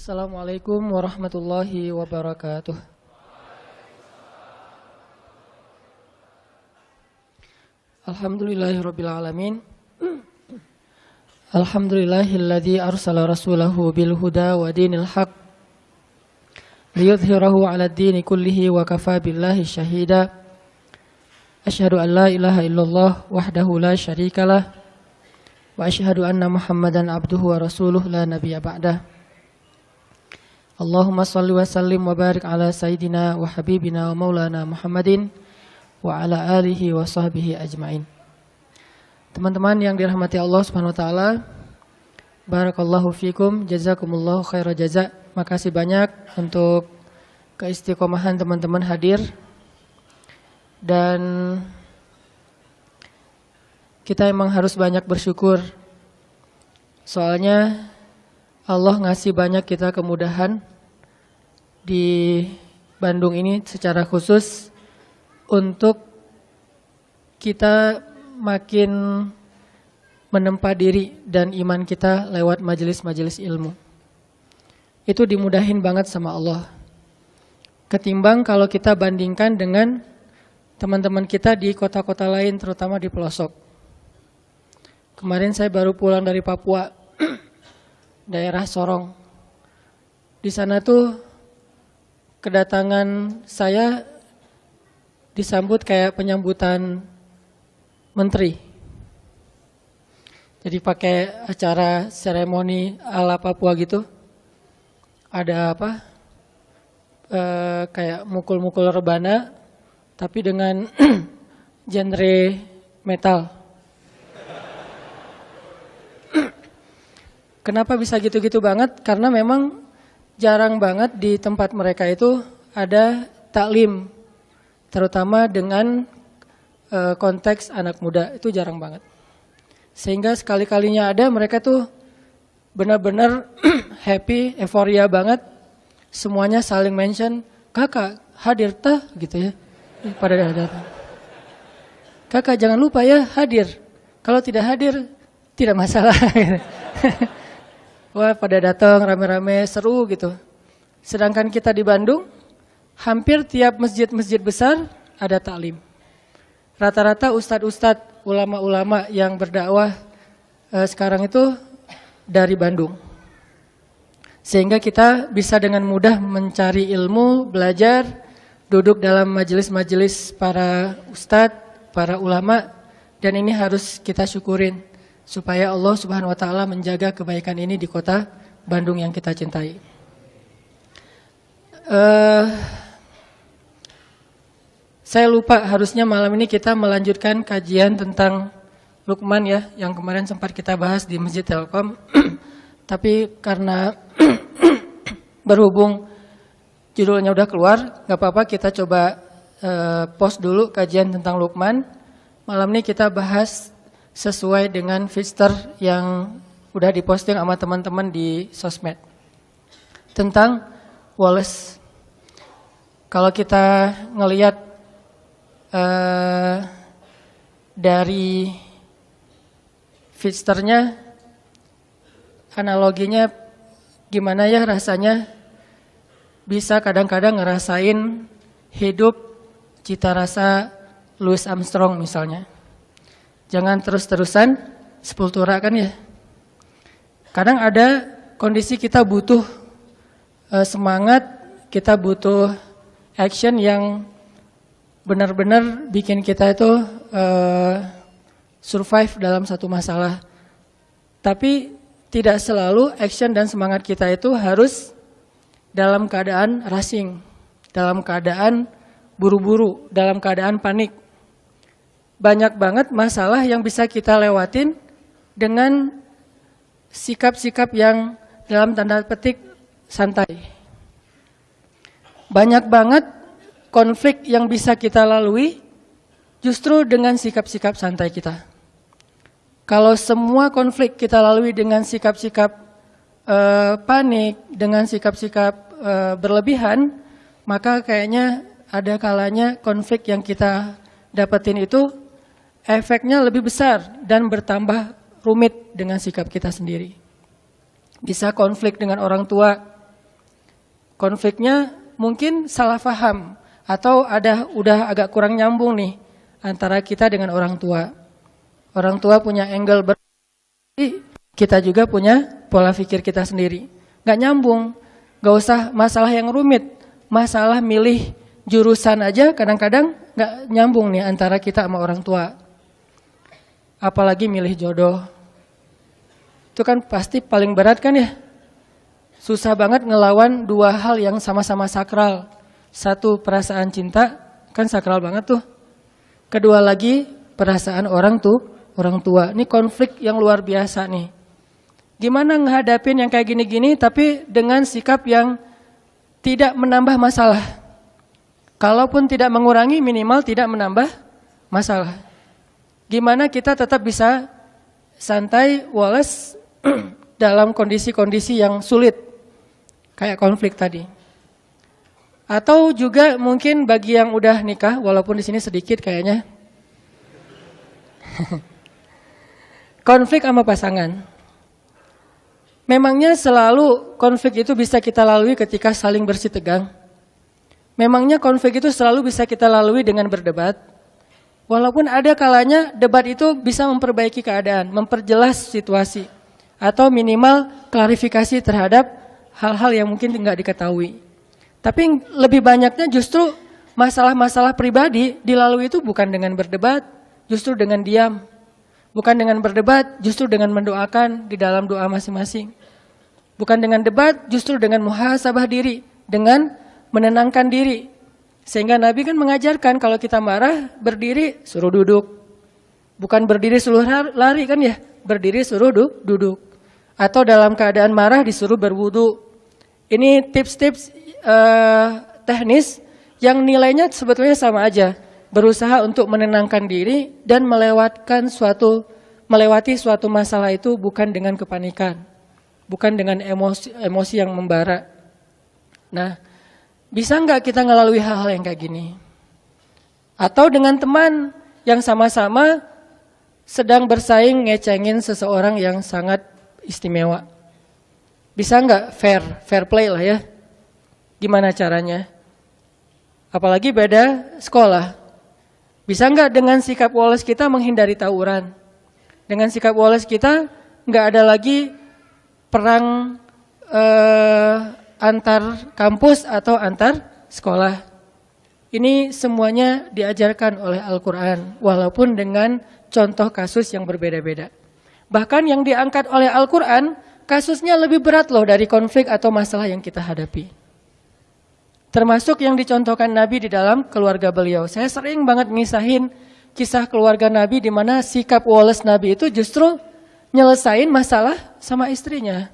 Assalamualaikum warahmatullahi wabarakatuh. Alhamdulillahirabbil alamin. Alhamdulillahilladzi arsala rasulahu bil huda wa dinil haq liyudhhirahu 'alad dini kullihi wa kafaa billahi syahida. Asyhadu an la ilaha illallah wahdahu la syarikalah wa asyhadu anna Muhammadan abduhu wa rasuluh la nabiyya ba'dah. Allahumma salli wa sallim wa barik ala sayyidina wa habibina wa maulana Muhammadin wa ala alihi wa sahbihi ajma'in. Teman-teman yang dirahmati Allah Subhanahu wa taala, barakallahu fikum, jazakumullahu khairan jaza. Makasih banyak untuk keistiqomahan teman-teman hadir. Dan kita emang harus banyak bersyukur. Soalnya Allah ngasih banyak kita kemudahan di Bandung ini secara khusus untuk kita makin menempa diri dan iman kita lewat majelis-majelis ilmu. Itu dimudahin banget sama Allah. Ketimbang kalau kita bandingkan dengan teman-teman kita di kota-kota lain, terutama di pelosok. Kemarin saya baru pulang dari Papua, daerah Sorong. Di sana tuh kedatangan saya disambut kayak penyambutan menteri. Jadi pakai acara seremoni ala Papua gitu. Ada apa? Kayak mukul-mukul rebana, tapi dengan genre metal. Kenapa bisa gitu-gitu banget? Karena memang jarang banget di tempat mereka itu ada taklim, terutama dengan konteks anak muda, itu jarang banget. Sehingga sekali-kalinya ada, mereka tuh benar-benar happy, euforia banget. Semuanya saling mention, kakak hadir tah gitu ya, pada datang. Kakak jangan lupa ya hadir, kalau tidak hadir tidak masalah. Wah, pada datang rame-rame, seru gitu. Sedangkan kita di Bandung, hampir tiap masjid-masjid besar ada taklim. Rata-rata ustadz-ustadz, ulama-ulama yang berdakwah sekarang itu dari Bandung. Sehingga kita bisa dengan mudah mencari ilmu, belajar, duduk dalam majelis-majelis para ustadz, para ulama, dan ini harus kita syukurin. Supaya Allah Subhanahu wa taala menjaga kebaikan ini di kota Bandung yang kita cintai. Saya lupa, harusnya malam ini kita melanjutkan kajian tentang Luqman ya, yang kemarin sempat kita bahas di Masjid Telkom. Tapi karena berhubung judulnya udah keluar, gak apa-apa, kita coba post dulu kajian tentang Luqman. Malam ini kita bahas sesuai dengan fitur yang udah diposting sama teman-teman di sosmed tentang Wallace. Kalau kita ngelihat dari fiturnya, analoginya gimana ya rasanya bisa kadang-kadang ngerasain hidup cita rasa Louis Armstrong misalnya. Jangan terus-terusan sepultura kan ya. Kadang ada kondisi kita butuh semangat, kita butuh action yang benar-benar bikin kita itu survive dalam satu masalah. Tapi tidak selalu action dan semangat kita itu harus dalam keadaan rushing, dalam keadaan buru-buru, dalam keadaan panik. Banyak banget masalah yang bisa kita lewatin dengan sikap-sikap yang dalam tanda petik santai. Banyak banget konflik yang bisa kita lalui justru dengan sikap-sikap santai kita. Kalau semua konflik kita lalui dengan sikap-sikap panik, dengan sikap-sikap berlebihan, maka kayaknya ada kalanya konflik yang kita dapetin itu efeknya lebih besar dan bertambah rumit dengan sikap kita sendiri. Bisa konflik dengan orang tua, Konfliknya mungkin salah paham atau udah agak kurang nyambung nih antara kita dengan orang tua. Orang tua punya angle kita juga punya pola pikir kita sendiri. Gak nyambung, gak usah masalah yang rumit. Masalah milih jurusan aja kadang-kadang gak nyambung nih antara kita sama orang tua. Apalagi milih jodoh. Itu kan pasti paling berat kan ya. Susah banget ngelawan dua hal yang sama-sama sakral. Satu, perasaan cinta, kan sakral banget tuh. Kedua lagi, perasaan orang tua. Ini konflik yang luar biasa nih. Gimana ngehadapin yang kayak gini-gini tapi dengan sikap yang tidak menambah masalah. Kalaupun tidak mengurangi, minimal tidak menambah masalah. Gimana kita tetap bisa santai, woles dalam kondisi-kondisi yang sulit. Kayak konflik tadi. Atau juga mungkin bagi yang udah nikah, walaupun di sini sedikit kayaknya. Konflik sama pasangan. Memangnya selalu konflik itu bisa kita lalui ketika saling bersitegang. Memangnya konflik itu selalu bisa kita lalui dengan berdebat. Walaupun ada kalanya debat itu bisa memperbaiki keadaan, memperjelas situasi. Atau minimal klarifikasi terhadap hal-hal yang mungkin tidak diketahui. Tapi lebih banyaknya justru masalah-masalah pribadi dilalui itu bukan dengan berdebat, justru dengan diam. Bukan dengan berdebat, justru dengan mendoakan di dalam doa masing-masing. Bukan dengan debat, justru dengan muhasabah diri, dengan menenangkan diri. Sehingga Nabi kan mengajarkan kalau kita marah, berdiri suruh duduk. Bukan berdiri suruh lari kan ya, berdiri suruh duduk. Atau dalam keadaan marah disuruh berwudu. Ini tips-tips teknis yang nilainya sebetulnya sama aja. Berusaha untuk menenangkan diri dan melewati suatu masalah itu bukan dengan kepanikan. Bukan dengan emosi yang membara. Nah, bisa nggak kita ngelalui hal-hal yang kayak gini? Atau dengan teman yang sama-sama sedang bersaing ngecengin seseorang yang sangat istimewa. Bisa nggak fair play lah ya? Gimana caranya? Apalagi beda sekolah. Bisa nggak dengan sikap woles kita menghindari tawuran? Dengan sikap woles kita nggak ada lagi perang antar kampus atau antar sekolah. Ini semuanya diajarkan oleh Al-Quran, walaupun dengan contoh kasus yang berbeda-beda. Bahkan yang diangkat oleh Al-Quran, kasusnya lebih berat loh dari konflik atau masalah yang kita hadapi. Termasuk yang dicontohkan Nabi di dalam keluarga beliau. Saya sering banget ngisahin kisah keluarga Nabi di mana sikap woles Nabi itu justru nyelesain masalah sama istrinya.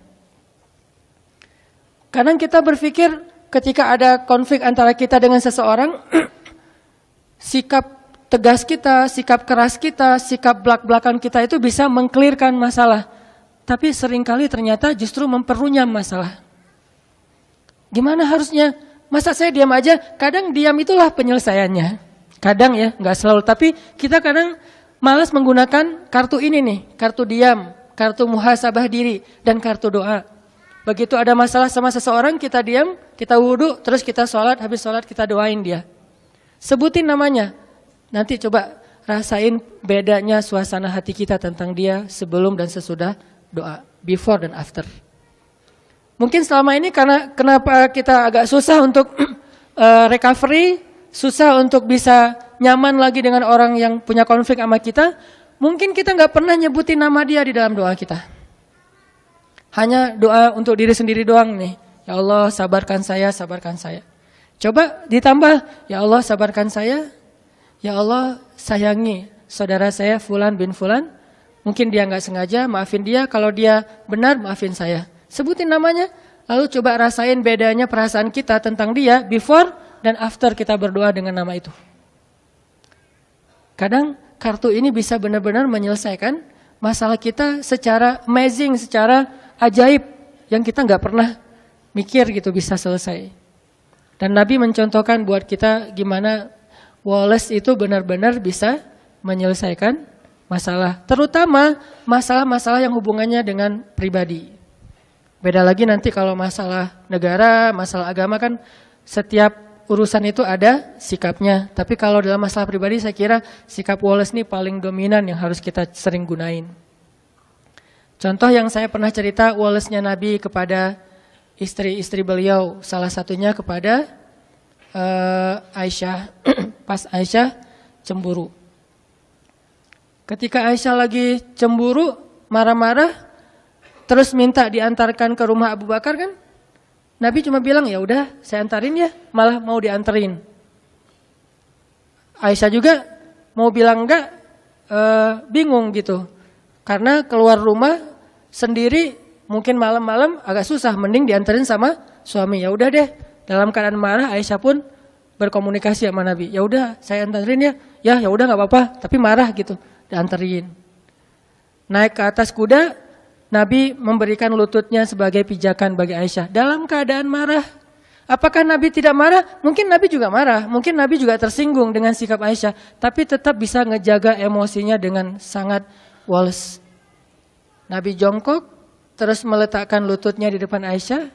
Kadang kita berpikir ketika ada konflik antara kita dengan seseorang, sikap tegas kita, sikap keras kita, sikap belak-belakan kita itu bisa mengklirkan masalah. Tapi seringkali ternyata justru memperunyam masalah. Gimana harusnya? Masa saya diam aja? Kadang diam itulah penyelesaiannya. Kadang ya, nggak selalu. Tapi kita kadang malas menggunakan kartu ini nih. Kartu diam, kartu muhasabah diri, dan kartu doa. Begitu ada masalah sama seseorang, kita diam, kita wudhu, terus kita sholat, habis sholat kita doain dia. Sebutin namanya. Nanti coba rasain bedanya suasana hati kita tentang dia sebelum dan sesudah doa. Before dan after. Mungkin selama ini karena kenapa kita agak susah untuk recovery, susah untuk bisa nyaman lagi dengan orang yang punya konflik sama kita. Mungkin kita nggak pernah nyebutin nama dia di dalam doa kita. Hanya doa untuk diri sendiri doang nih. Ya Allah sabarkan saya, sabarkan saya. Coba ditambah, ya Allah sabarkan saya. Ya Allah sayangi saudara saya Fulan bin Fulan. Mungkin dia nggak sengaja, maafin dia. Kalau dia benar, maafin saya. Sebutin namanya, lalu coba rasain bedanya perasaan kita tentang dia before dan after kita berdoa dengan nama itu. Kadang kartu ini bisa benar-benar menyelesaikan masalah kita secara amazing, secara ajaib yang kita nggak pernah mikir gitu bisa selesai. Dan Nabi mencontohkan buat kita gimana woles itu benar-benar bisa menyelesaikan masalah, terutama masalah-masalah yang hubungannya dengan pribadi. Beda lagi nanti kalau masalah negara, masalah agama kan setiap urusan itu ada sikapnya. Tapi kalau dalam masalah pribadi saya kira sikap Wallace ini paling dominan yang harus kita sering gunain. Contoh yang saya pernah cerita Wallace-nya Nabi kepada istri-istri beliau. Salah satunya kepada Aisyah. Pas Aisyah cemburu. Ketika Aisyah lagi cemburu, marah-marah, terus minta diantarkan ke rumah Abu Bakar kan? Nabi cuma bilang, ya udah saya antarin ya, malah mau dianterin. Aisyah juga mau bilang enggak, bingung gitu. Karena keluar rumah sendiri mungkin malam-malam agak susah, mending dianterin sama suami. Ya udah deh, dalam keadaan marah Aisyah pun berkomunikasi sama Nabi. Ya udah saya anterin ya. Ya udah nggak apa-apa, tapi marah gitu, dianterin. Naik ke atas kuda, Nabi memberikan lututnya sebagai pijakan bagi Aisyah dalam keadaan marah. Apakah Nabi tidak marah? Mungkin Nabi juga marah, mungkin Nabi juga tersinggung dengan sikap Aisyah, tapi tetap bisa ngejaga emosinya dengan sangat Wallace. Nabi jongkok, terus meletakkan lututnya di depan Aisyah,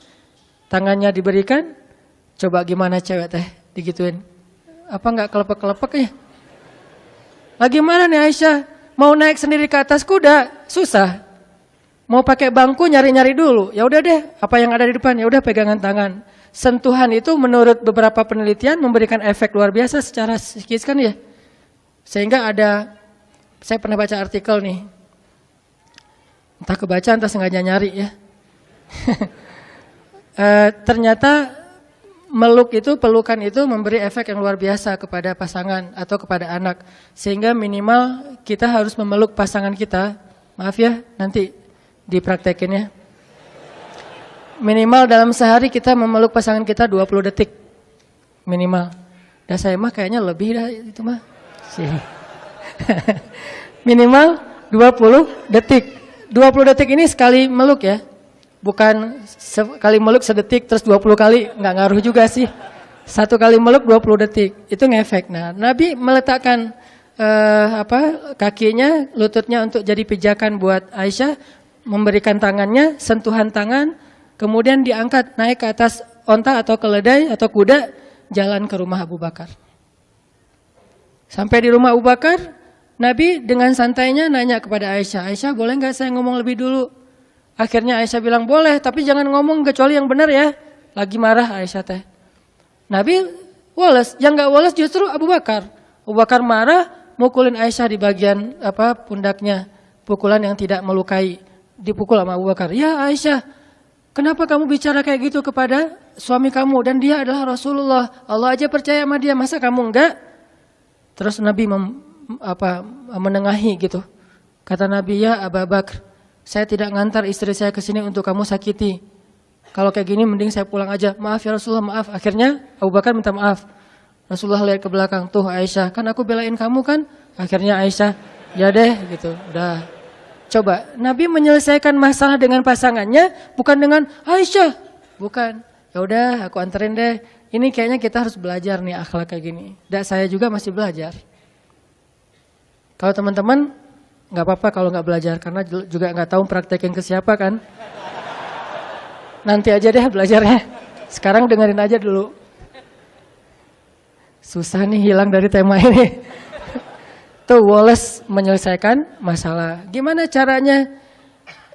tangannya diberikan. Coba gimana cewek teh digituin? Apa nggak kelepek-kelepek ya? Lagi mana nih Aisyah? Mau naik sendiri ke atas kuda, susah. Mau pakai bangku nyari-nyari dulu. Ya udah deh, apa yang ada di depan ya udah pegangan tangan. Sentuhan itu menurut beberapa penelitian memberikan efek luar biasa secara psikis kan ya. Sehingga ada, saya pernah baca artikel nih. Entah kebaca entah sengaja nyari ya. Ternyata pelukan itu memberi efek yang luar biasa kepada pasangan atau kepada anak. Sehingga minimal kita harus memeluk pasangan kita. Maaf ya, nanti dipraktekin ya. Minimal dalam sehari kita memeluk pasangan kita 20 detik. Minimal. Dan saya mah kayaknya lebih dah itu mah. Minimal 20 detik. 20 detik ini sekali meluk ya. Bukan sekali meluk sedetik terus 20 kali, nggak ngaruh juga sih. Satu kali meluk 20 detik, itu ngefek. Nah, Nabi meletakkan kakinya, lututnya untuk jadi pijakan buat Aisyah, memberikan tangannya, sentuhan tangan, kemudian diangkat naik ke atas onta atau keledai atau kuda, jalan ke rumah Abu Bakar. Sampai di rumah Abu Bakar, Nabi dengan santainya nanya kepada Aisyah, Aisyah boleh nggak saya ngomong lebih dulu? Akhirnya Aisyah bilang boleh, tapi jangan ngomong kecuali yang benar ya. Lagi marah Aisyah teh. Nabi Wallace, yang nggak Wallace justru Abu Bakar. Abu Bakar marah, mukulin Aisyah di bagian pundaknya, pukulan yang tidak melukai. Dipukul sama Abu Bakar. Ya Aisyah, kenapa kamu bicara kayak gitu kepada suami kamu? Dan dia adalah Rasulullah. Allah aja percaya sama dia, masa kamu enggak? Terus Nabi menengahi gitu. Kata Nabi, ya Abu Bakar, saya tidak ngantar istri saya ke sini untuk kamu sakiti. Kalau kayak gini mending saya pulang aja. Maaf ya Rasulullah, maaf. Akhirnya Abu Bakar minta maaf. Rasulullah lihat ke belakang, tuh Aisyah, kan aku belain kamu kan? Akhirnya Aisyah, ya deh gitu, udah. Coba, Nabi menyelesaikan masalah dengan pasangannya, bukan dengan Aisyah. Bukan, ya udah aku anterin deh. Ini kayaknya kita harus belajar nih akhlak kayak gini. Dan saya juga masih belajar. Kalau teman-teman, nggak apa-apa kalau nggak belajar. Karena juga nggak tahu praktekin ke siapa kan. Nanti aja deh belajarnya. Sekarang dengerin aja dulu. Susah nih hilang dari tema ini. Tuh Wallace menyelesaikan masalah. Gimana caranya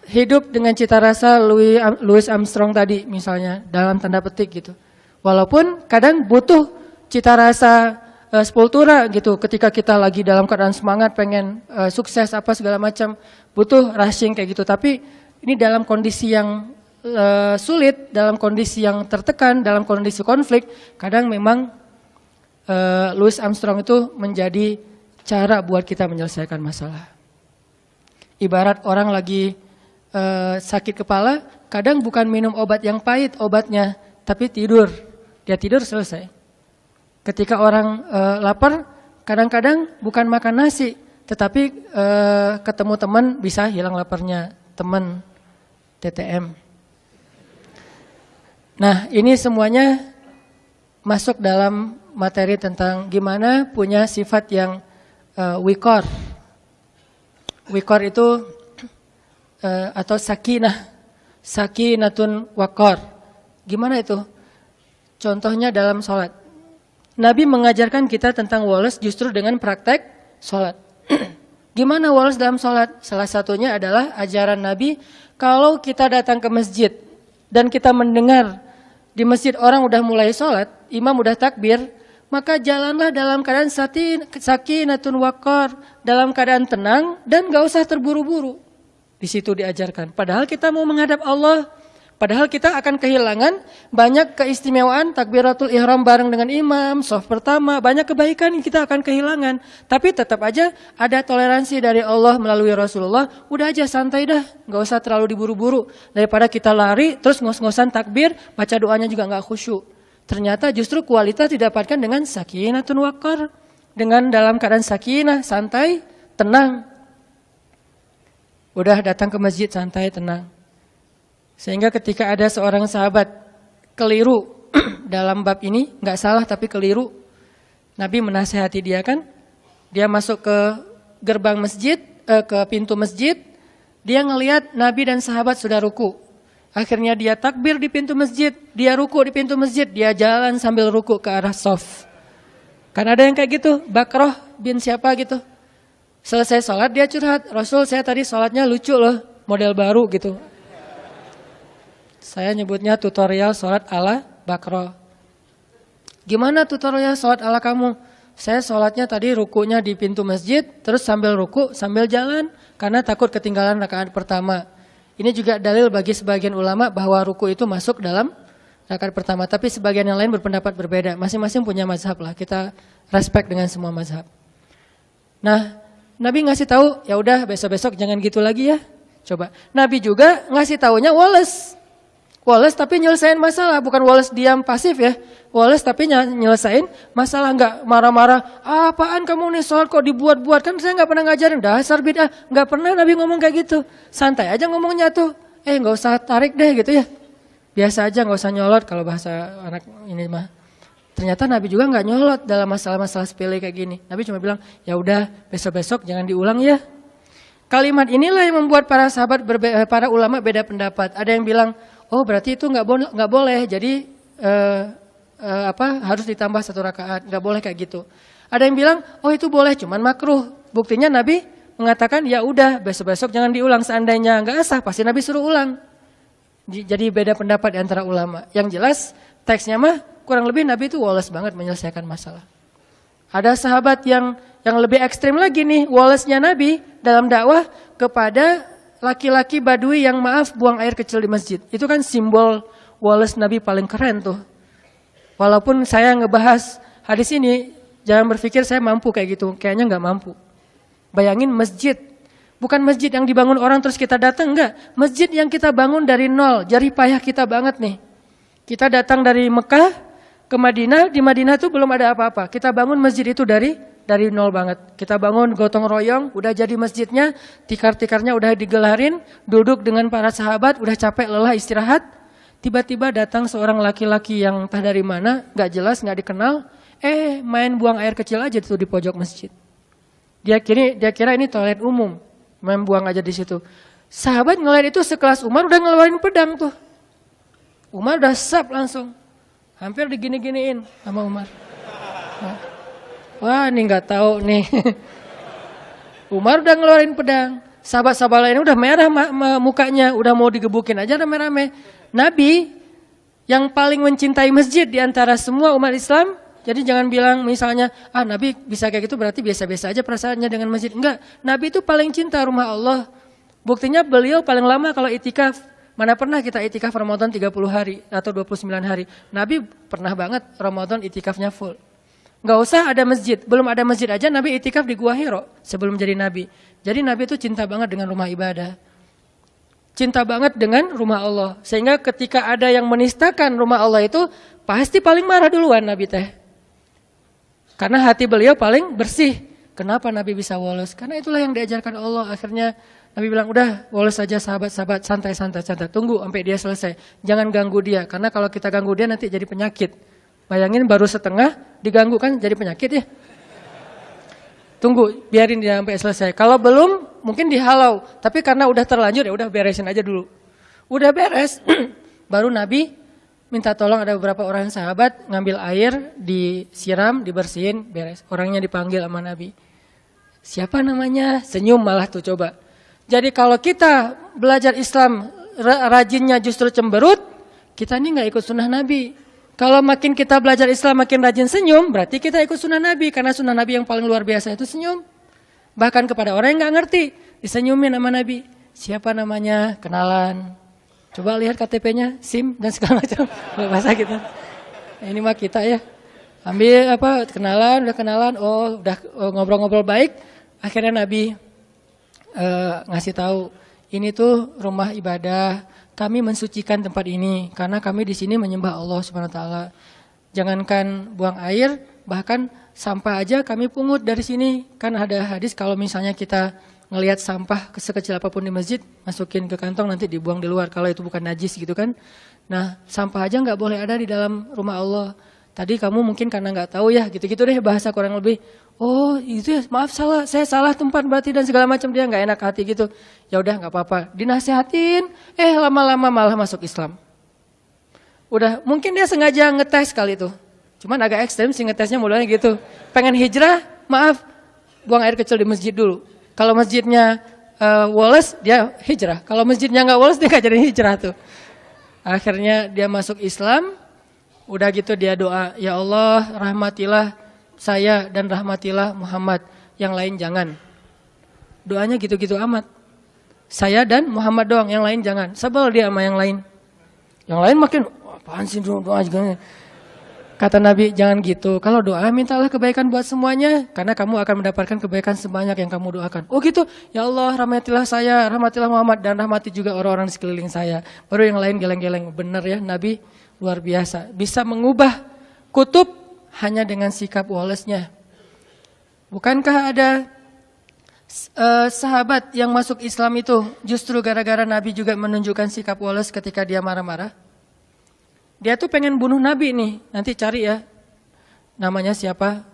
hidup dengan cita rasa Louis Armstrong tadi misalnya dalam tanda petik gitu. Walaupun kadang butuh cita rasa sepultura gitu. Ketika kita lagi dalam keadaan semangat pengen sukses apa segala macam, butuh rushing kayak gitu. Tapi ini dalam kondisi yang sulit, dalam kondisi yang tertekan, dalam kondisi konflik, kadang memang Louis Armstrong itu menjadi cara buat kita menyelesaikan masalah. Ibarat orang lagi sakit kepala, kadang bukan minum obat yang pahit obatnya, tapi tidur. Dia tidur selesai. Ketika orang lapar, kadang-kadang bukan makan nasi, tetapi ketemu teman bisa hilang laparnya. Teman TTM. Nah, ini semuanya masuk dalam materi tentang gimana punya sifat yang wikor. Wikor itu atau sakinah. Sakinatun waqar. Gimana itu? Contohnya dalam sholat. Nabi mengajarkan kita tentang woles justru dengan praktek sholat. Gimana woles dalam sholat? Salah satunya adalah ajaran Nabi, kalau kita datang ke masjid dan kita mendengar di masjid orang udah mulai sholat, imam udah takbir, maka jalanlah dalam keadaan sakinatun waqar, dalam keadaan tenang dan gak usah terburu-buru. Di situ diajarkan. Padahal kita mau menghadap Allah, padahal kita akan kehilangan banyak keistimewaan takbiratul ihram bareng dengan imam, shaf pertama, banyak kebaikan yang kita akan kehilangan. Tapi tetap aja ada toleransi dari Allah melalui Rasulullah. Udah aja santai dah, gak usah terlalu diburu-buru. Daripada kita lari terus ngos-ngosan takbir, baca doanya juga gak khusyuk. Ternyata justru kualitas didapatkan dengan sakinatun waqar, dengan dalam keadaan sakinah, santai, tenang. Udah datang ke masjid santai, tenang. Sehingga ketika ada seorang sahabat keliru dalam bab ini, nggak salah tapi keliru, Nabi menasihati dia kan, dia masuk ke gerbang masjid, ke pintu masjid, dia ngelihat Nabi dan sahabat sudah ruku. Akhirnya dia takbir di pintu masjid, dia ruku di pintu masjid, dia jalan sambil ruku ke arah shaf. Kan ada yang kayak gitu, Bakroh bin siapa gitu. Selesai sholat dia curhat, Rasul saya tadi sholatnya lucu loh, model baru gitu. Saya nyebutnya tutorial sholat ala Bakroh. Gimana tutorial sholat ala kamu? Saya sholatnya tadi rukunya di pintu masjid, terus sambil ruku, sambil jalan, karena takut ketinggalan rakaat pertama. Ini juga dalil bagi sebagian ulama bahwa ruku itu masuk dalam rakaat pertama. Tapi sebagian yang lain berpendapat berbeda. Masing-masing punya mazhab lah, kita respect dengan semua mazhab. Nah, Nabi ngasih tahu, ya udah besok-besok jangan gitu lagi ya. Coba. Nabi juga ngasih taunya woles. Woles tapi nyelesain masalah, bukan woles diam pasif ya. Woles tapi nyelesain masalah, nggak marah-marah. Apaan kamu nih sholat kok dibuat-buat, kan saya nggak pernah ngajarin, dasar bid'ah. Nggak pernah Nabi ngomong kayak gitu. Santai aja ngomongnya tuh. Nggak usah tarik deh gitu ya. Biasa aja, nggak usah nyolot kalau bahasa anak ini mah. Ternyata Nabi juga nggak nyolot dalam masalah-masalah sepele kayak gini. Nabi cuma bilang, ya udah besok-besok jangan diulang ya. Kalimat inilah yang membuat para sahabat, para ulama beda pendapat. Ada yang bilang, oh berarti itu nggak boleh. Jadi harus ditambah 1 rakaat, nggak boleh kayak gitu. Ada yang bilang, oh itu boleh, cuman makruh. Buktinya Nabi mengatakan, ya udah besok-besok jangan diulang. Seandainya nggak sah, pasti Nabi suruh ulang. Jadi beda pendapat di antara ulama. Yang jelas teksnya mah kurang lebih Nabi itu woles banget menyelesaikan masalah. Ada sahabat yang lebih ekstrim lagi nih, wolesnya Nabi dalam dakwah kepada laki-laki Badui yang maaf buang air kecil di masjid. Itu kan simbol woles Nabi paling keren tuh. Walaupun saya ngebahas hadis ini, jangan berpikir saya mampu kayak gitu. Kayaknya nggak mampu. Bayangin masjid. Bukan masjid yang dibangun orang terus kita datang, enggak. Masjid yang kita bangun dari nol, jerih payah kita banget nih. Kita datang dari Mekah ke Madinah, di Madinah itu belum ada apa-apa. Kita bangun masjid itu dari nol banget. Kita bangun gotong royong, udah jadi masjidnya, tikar-tikarnya udah digelarin, duduk dengan para sahabat, udah capek lelah istirahat. Tiba-tiba datang seorang laki-laki yang entah dari mana, gak jelas, gak dikenal. Main buang air kecil aja tuh di pojok masjid. Dia kira ini toilet umum, main buang aja di situ. Sahabat ngeliat itu sekelas Umar udah ngeluarin pedang tuh. Umar udah sap langsung. Hampir digini-giniin sama Umar. Wah ini nggak tahu nih. Umar udah ngeluarin pedang. Sahabat-sahabat lainnya udah merah mukanya, udah mau digebukin aja rame-rame. Nabi yang paling mencintai masjid di antara semua umat Islam. Jadi jangan bilang misalnya, Nabi bisa kayak gitu berarti biasa-biasa aja perasaannya dengan masjid. Enggak, Nabi itu paling cinta rumah Allah. Buktinya beliau paling lama kalau itikaf. Mana pernah kita itikaf Ramadan 30 hari atau 29 hari. Nabi pernah banget Ramadan itikafnya full. Nggak usah ada masjid. Belum ada masjid aja Nabi itikaf di Gua Hiro sebelum jadi Nabi. Jadi Nabi itu cinta banget dengan rumah ibadah. Cinta banget dengan rumah Allah. Sehingga ketika ada yang menistakan rumah Allah itu pasti paling marah duluan Nabi teh. Karena hati beliau paling bersih. Kenapa Nabi bisa woles? Karena itulah yang diajarkan Allah. Akhirnya Nabi bilang, udah woles saja sahabat-sahabat, santai-santai. Tunggu sampai dia selesai. Jangan ganggu dia. Karena kalau kita ganggu dia nanti jadi penyakit. Bayangin baru setengah diganggu kan jadi penyakit ya. Tunggu, biarin dia sampai selesai. Kalau belum mungkin dihalau. Tapi karena udah terlanjur ya udah beresin aja dulu. Udah beres, baru Nabi minta tolong, ada beberapa orang sahabat ngambil air, disiram, dibersihin, beres. Orangnya dipanggil sama Nabi. Siapa namanya? Senyum malah tuh coba. Jadi kalau kita belajar Islam rajinnya justru cemberut, kita ini nggak ikut sunnah Nabi. Kalau makin kita belajar Islam makin rajin senyum, berarti kita ikut sunnah Nabi. Karena sunnah Nabi yang paling luar biasa itu senyum. Bahkan kepada orang yang nggak ngerti, disenyumin sama Nabi. Siapa namanya? Kenalan. Coba lihat KTP-nya, SIM dan segala macam. Bahasa kita. Nah, ini mah kita ya. Ambil kenalan, udah kenalan, udah ngobrol-ngobrol baik. Akhirnya Nabi ngasih tahu, ini tuh rumah ibadah. Kami mensucikan tempat ini karena kami di sini menyembah Allah Subhanahu wa taala. Jangankan buang air, bahkan sampah aja kami pungut dari sini. Kan ada hadis kalau misalnya kita ngelihat sampah sekecil apapun di masjid, masukin ke kantong nanti dibuang di luar kalau itu bukan najis gitu kan. Nah, sampah aja nggak boleh ada di dalam rumah Allah. Tadi kamu mungkin karena nggak tahu ya, gitu-gitu deh bahasa kurang lebih. Oh itu ya, maaf saya salah tempat berarti dan segala macam, dia nggak enak hati gitu. Ya udah nggak apa-apa, dinasihatin, lama-lama malah masuk Islam. Udah mungkin dia sengaja ngetes kali itu, cuman agak ekstrem sih ngetesnya mulanya gitu. Pengen hijrah, maaf, buang air kecil di masjid dulu. Kalau masjidnya woles, dia hijrah. Kalau masjidnya nggak woles, dia nggak jadi hijrah tuh. Akhirnya dia masuk Islam, udah gitu dia doa, ya Allah rahmatilah saya dan rahmatilah Muhammad, yang lain jangan. Doanya gitu-gitu amat. Saya dan Muhammad doang, yang lain jangan. Sebel dia sama yang lain. Yang lain makin, apaan sih doa juga. Kata Nabi, jangan gitu. Kalau doa, mintalah kebaikan buat semuanya. Karena kamu akan mendapatkan kebaikan sebanyak yang kamu doakan. Oh gitu, ya Allah rahmatilah saya, rahmatilah Muhammad, dan rahmati juga orang-orang di sekeliling saya. Baru yang lain geleng-geleng. Benar ya, Nabi luar biasa. Bisa mengubah kutub hanya dengan sikap wolesnya. Bukankah ada sahabat yang masuk Islam itu justru gara-gara Nabi juga menunjukkan sikap woles ketika dia marah-marah? Dia tuh pengen bunuh Nabi nih, nanti cari ya namanya siapa.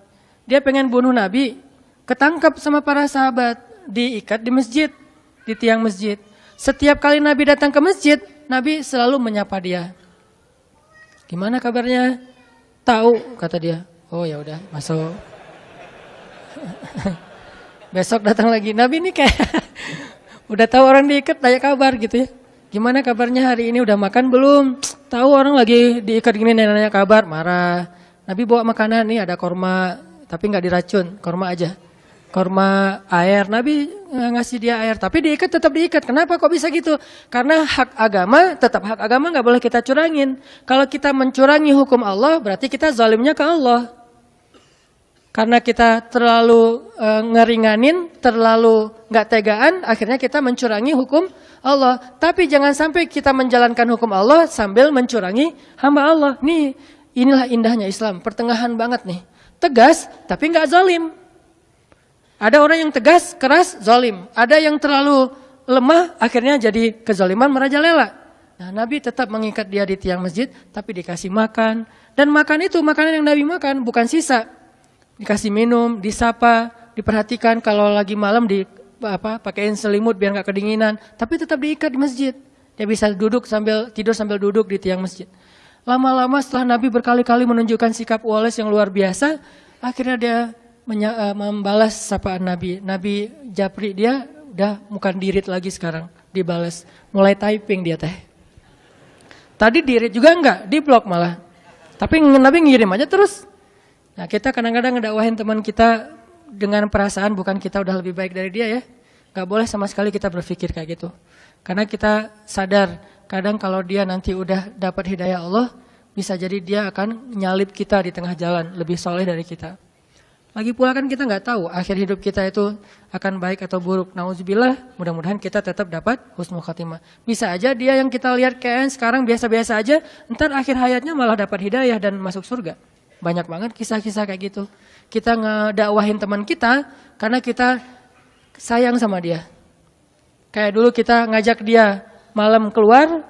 Dia pengen bunuh Nabi, ketangkap sama para sahabat, diikat di masjid, di tiang masjid. Setiap kali Nabi datang ke masjid, Nabi selalu menyapa dia. Gimana kabarnya? Tahu, kata dia. Oh ya udah, masuk. Besok datang lagi. Nabi ini kayak udah tahu orang diikat, tanya kabar gitu ya. Gimana kabarnya hari ini, udah makan belum? Tahu orang lagi diikat gini, nanya kabar, marah. Nabi bawa makanan, nih ada korma, tapi nggak diracun, korma aja. Korma air, Nabi ngasih dia air, tapi diikat tetap diikat. Kenapa kok bisa gitu? Karena hak agama, tetap hak agama nggak boleh kita curangin. Kalau kita mencurangi hukum Allah, berarti kita zalimnya ke Allah. Karena kita terlalu ngeringanin, terlalu nggak tegaan, akhirnya kita mencurangi hukum Allah. Tapi jangan sampai kita menjalankan hukum Allah sambil mencurangi hamba Allah. Inilah indahnya Islam, pertengahan banget nih. Tegas, tapi nggak zalim. Ada orang yang tegas, keras, zalim. Ada yang terlalu lemah, akhirnya jadi kezaliman merajalela. Nah, Nabi tetap mengikat dia di tiang masjid, tapi dikasih makan. Dan makan itu, makanan yang Nabi makan, bukan sisa. Dikasih minum, disapa, diperhatikan kalau lagi malam pakaiin selimut biar nggak kedinginan, tapi tetap diikat di masjid. Dia bisa tidur sambil duduk di tiang masjid. Lama-lama setelah Nabi berkali-kali menunjukkan sikap woles yang luar biasa, akhirnya dia membalas sapaan Nabi. Nabi japri dia udah bukan dirit lagi sekarang, dibalas. Mulai typing dia teh. Tadi dirit juga enggak, diblok malah. Tapi Nabi ngirim aja terus. Nah, kita kadang-kadang ngedakwahin teman kita dengan perasaan bukan kita udah lebih baik dari dia ya. Gak boleh sama sekali kita berpikir kayak gitu. Karena kita sadar kadang kalau dia nanti udah dapat hidayah Allah, bisa jadi dia akan nyalip kita di tengah jalan, lebih soleh dari kita. Lagi pula kan kita gak tahu akhir hidup kita itu akan baik atau buruk. Nauzubillah, mudah-mudahan kita tetap dapat husnul khatimah. Bisa aja dia yang kita lihat kayak sekarang biasa-biasa aja, ntar akhir hayatnya malah dapat hidayah dan masuk surga. Banyak banget kisah-kisah kayak gitu. Kita ngedakwahin teman kita karena kita sayang sama dia. Kayak dulu kita ngajak dia malam keluar,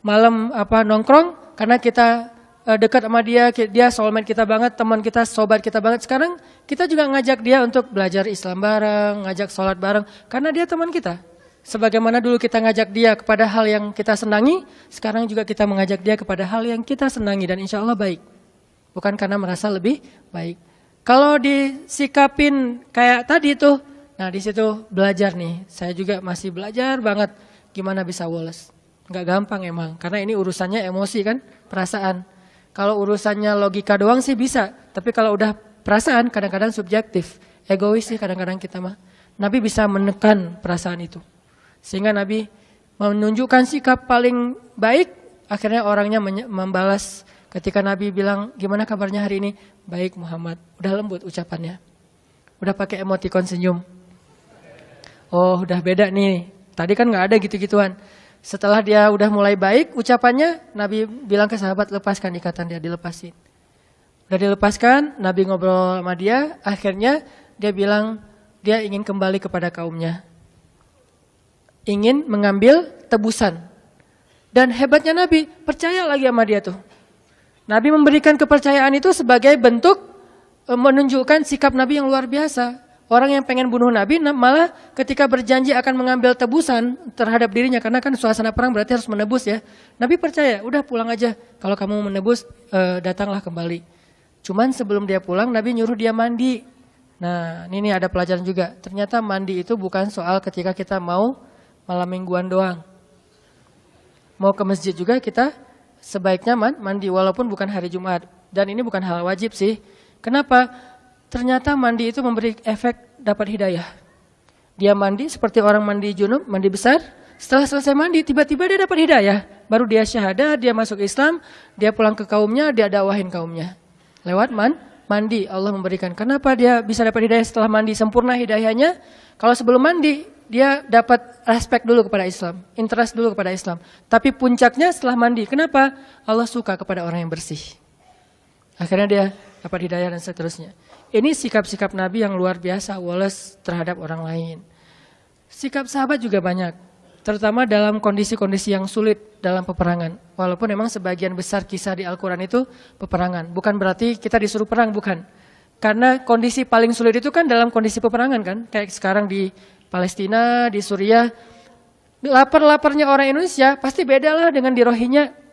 malam nongkrong karena kita dekat sama dia soulmate kita banget, teman kita, sobat kita banget. Sekarang kita juga ngajak dia untuk belajar Islam bareng, ngajak sholat bareng karena dia teman kita. Sebagaimana dulu kita ngajak dia kepada hal yang kita senangi, sekarang juga kita mengajak dia kepada hal yang kita senangi dan insya Allah baik. Bukan karena merasa lebih baik. Kalau disikapin kayak tadi tuh, nah di situ belajar nih. Saya juga masih belajar banget gimana bisa woles. Nggak gampang emang, karena ini urusannya emosi kan, perasaan. Kalau urusannya logika doang sih bisa, tapi kalau udah perasaan kadang-kadang subjektif, egois sih kadang-kadang kita mah. Nabi bisa menekan perasaan itu. Sehingga Nabi menunjukkan sikap paling baik, akhirnya orangnya membalas ketika Nabi bilang, gimana kabarnya hari ini? Baik Muhammad, udah lembut ucapannya. Udah pakai emotikon senyum. Oh udah beda nih, tadi kan gak ada gitu-gituan. Setelah dia udah mulai baik ucapannya, Nabi bilang ke sahabat, lepaskan ikatan dia, dilepasin. Udah dilepaskan, Nabi ngobrol sama dia, akhirnya dia bilang dia ingin kembali kepada kaumnya. Ingin mengambil tebusan. Dan hebatnya Nabi, percaya lagi sama dia tuh. Nabi memberikan kepercayaan itu sebagai bentuk menunjukkan sikap Nabi yang luar biasa. Orang yang pengen bunuh Nabi malah ketika berjanji akan mengambil tebusan terhadap dirinya. Karena kan suasana perang berarti harus menebus ya. Nabi percaya, udah pulang aja. Kalau kamu menebus, datanglah kembali. Cuman sebelum dia pulang, Nabi nyuruh dia mandi. Nah ini ada pelajaran juga. Ternyata mandi itu bukan soal ketika kita mau malam mingguan doang. Mau ke masjid juga kita sebaiknya mandi walaupun bukan hari Jumat. Dan ini bukan hal wajib sih. Kenapa? Ternyata mandi itu memberi efek dapat hidayah. Dia mandi seperti orang mandi junub, mandi besar. Setelah selesai mandi tiba-tiba dia dapat hidayah. Baru dia syahadah, dia masuk Islam, dia pulang ke kaumnya, dia dakwahin kaumnya. Lewat mandi Allah memberikan. Kenapa dia bisa dapat hidayah setelah mandi? Sempurna hidayahnya. Kalau sebelum mandi dia dapat respect dulu kepada Islam, interest dulu kepada Islam. Tapi puncaknya setelah mandi. Kenapa? Allah suka kepada orang yang bersih. Akhirnya dia dapat hidayah dan seterusnya. Ini sikap-sikap Nabi yang luar biasa, woles terhadap orang lain. Sikap sahabat juga banyak, terutama dalam kondisi-kondisi yang sulit dalam peperangan. Walaupun memang sebagian besar kisah di Al-Quran itu peperangan. Bukan berarti kita disuruh perang, bukan. Karena kondisi paling sulit itu kan dalam kondisi peperangan kan. Kayak sekarang di Palestina, di Suriah, lapar-laparnya orang Indonesia pasti beda lah dengan di Rohingya.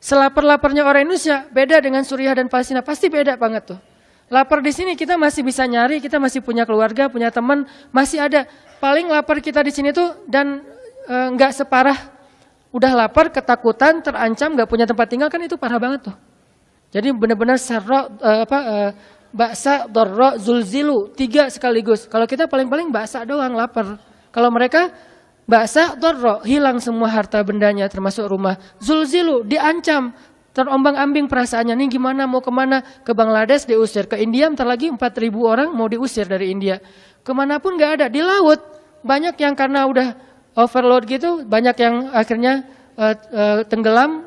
Selapar-laparnya orang Indonesia beda dengan Suriah dan Palestina, pasti beda banget tuh. Lapar di sini kita masih bisa nyari, kita masih punya keluarga, punya teman, masih ada. Paling lapar kita di sini tuh dan nggak separah udah lapar, ketakutan, terancam, nggak punya tempat tinggal kan itu parah banget tuh. Jadi benar-benar baksa, dorro, zulzilu, 3 sekaligus. Kalau kita paling-paling baksa doang lapar. Kalau mereka baksa, dorro, hilang semua harta bendanya termasuk rumah. Zulzilu, diancam, terombang-ambing perasaannya. Nih gimana, mau kemana? Ke Bangladesh diusir, ke India bentar lagi 4.000 orang mau diusir dari India. Kemanapun gak ada, di laut. Banyak yang karena udah overload gitu, banyak yang akhirnya tenggelam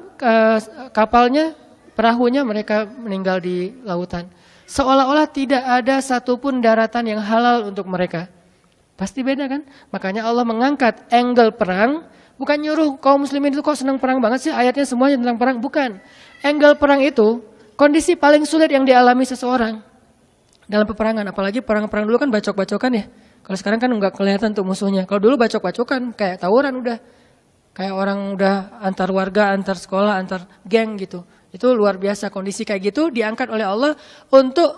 kapalnya, perahunya, mereka meninggal di lautan. Seolah-olah tidak ada satupun daratan yang halal untuk mereka. Pasti beda kan? Makanya Allah mengangkat angle perang, bukan nyuruh kaum muslimin itu kok senang perang banget sih, ayatnya semuanya tentang perang, bukan. Angle perang itu kondisi paling sulit yang dialami seseorang dalam peperangan, apalagi perang-perang dulu kan bacok-bacokan ya. Kalau sekarang kan nggak kelihatan tuh musuhnya. Kalau dulu bacok-bacokan kayak tawuran udah. Kayak orang udah antar warga, antar sekolah, antar geng gitu. Itu luar biasa, kondisi kayak gitu diangkat oleh Allah untuk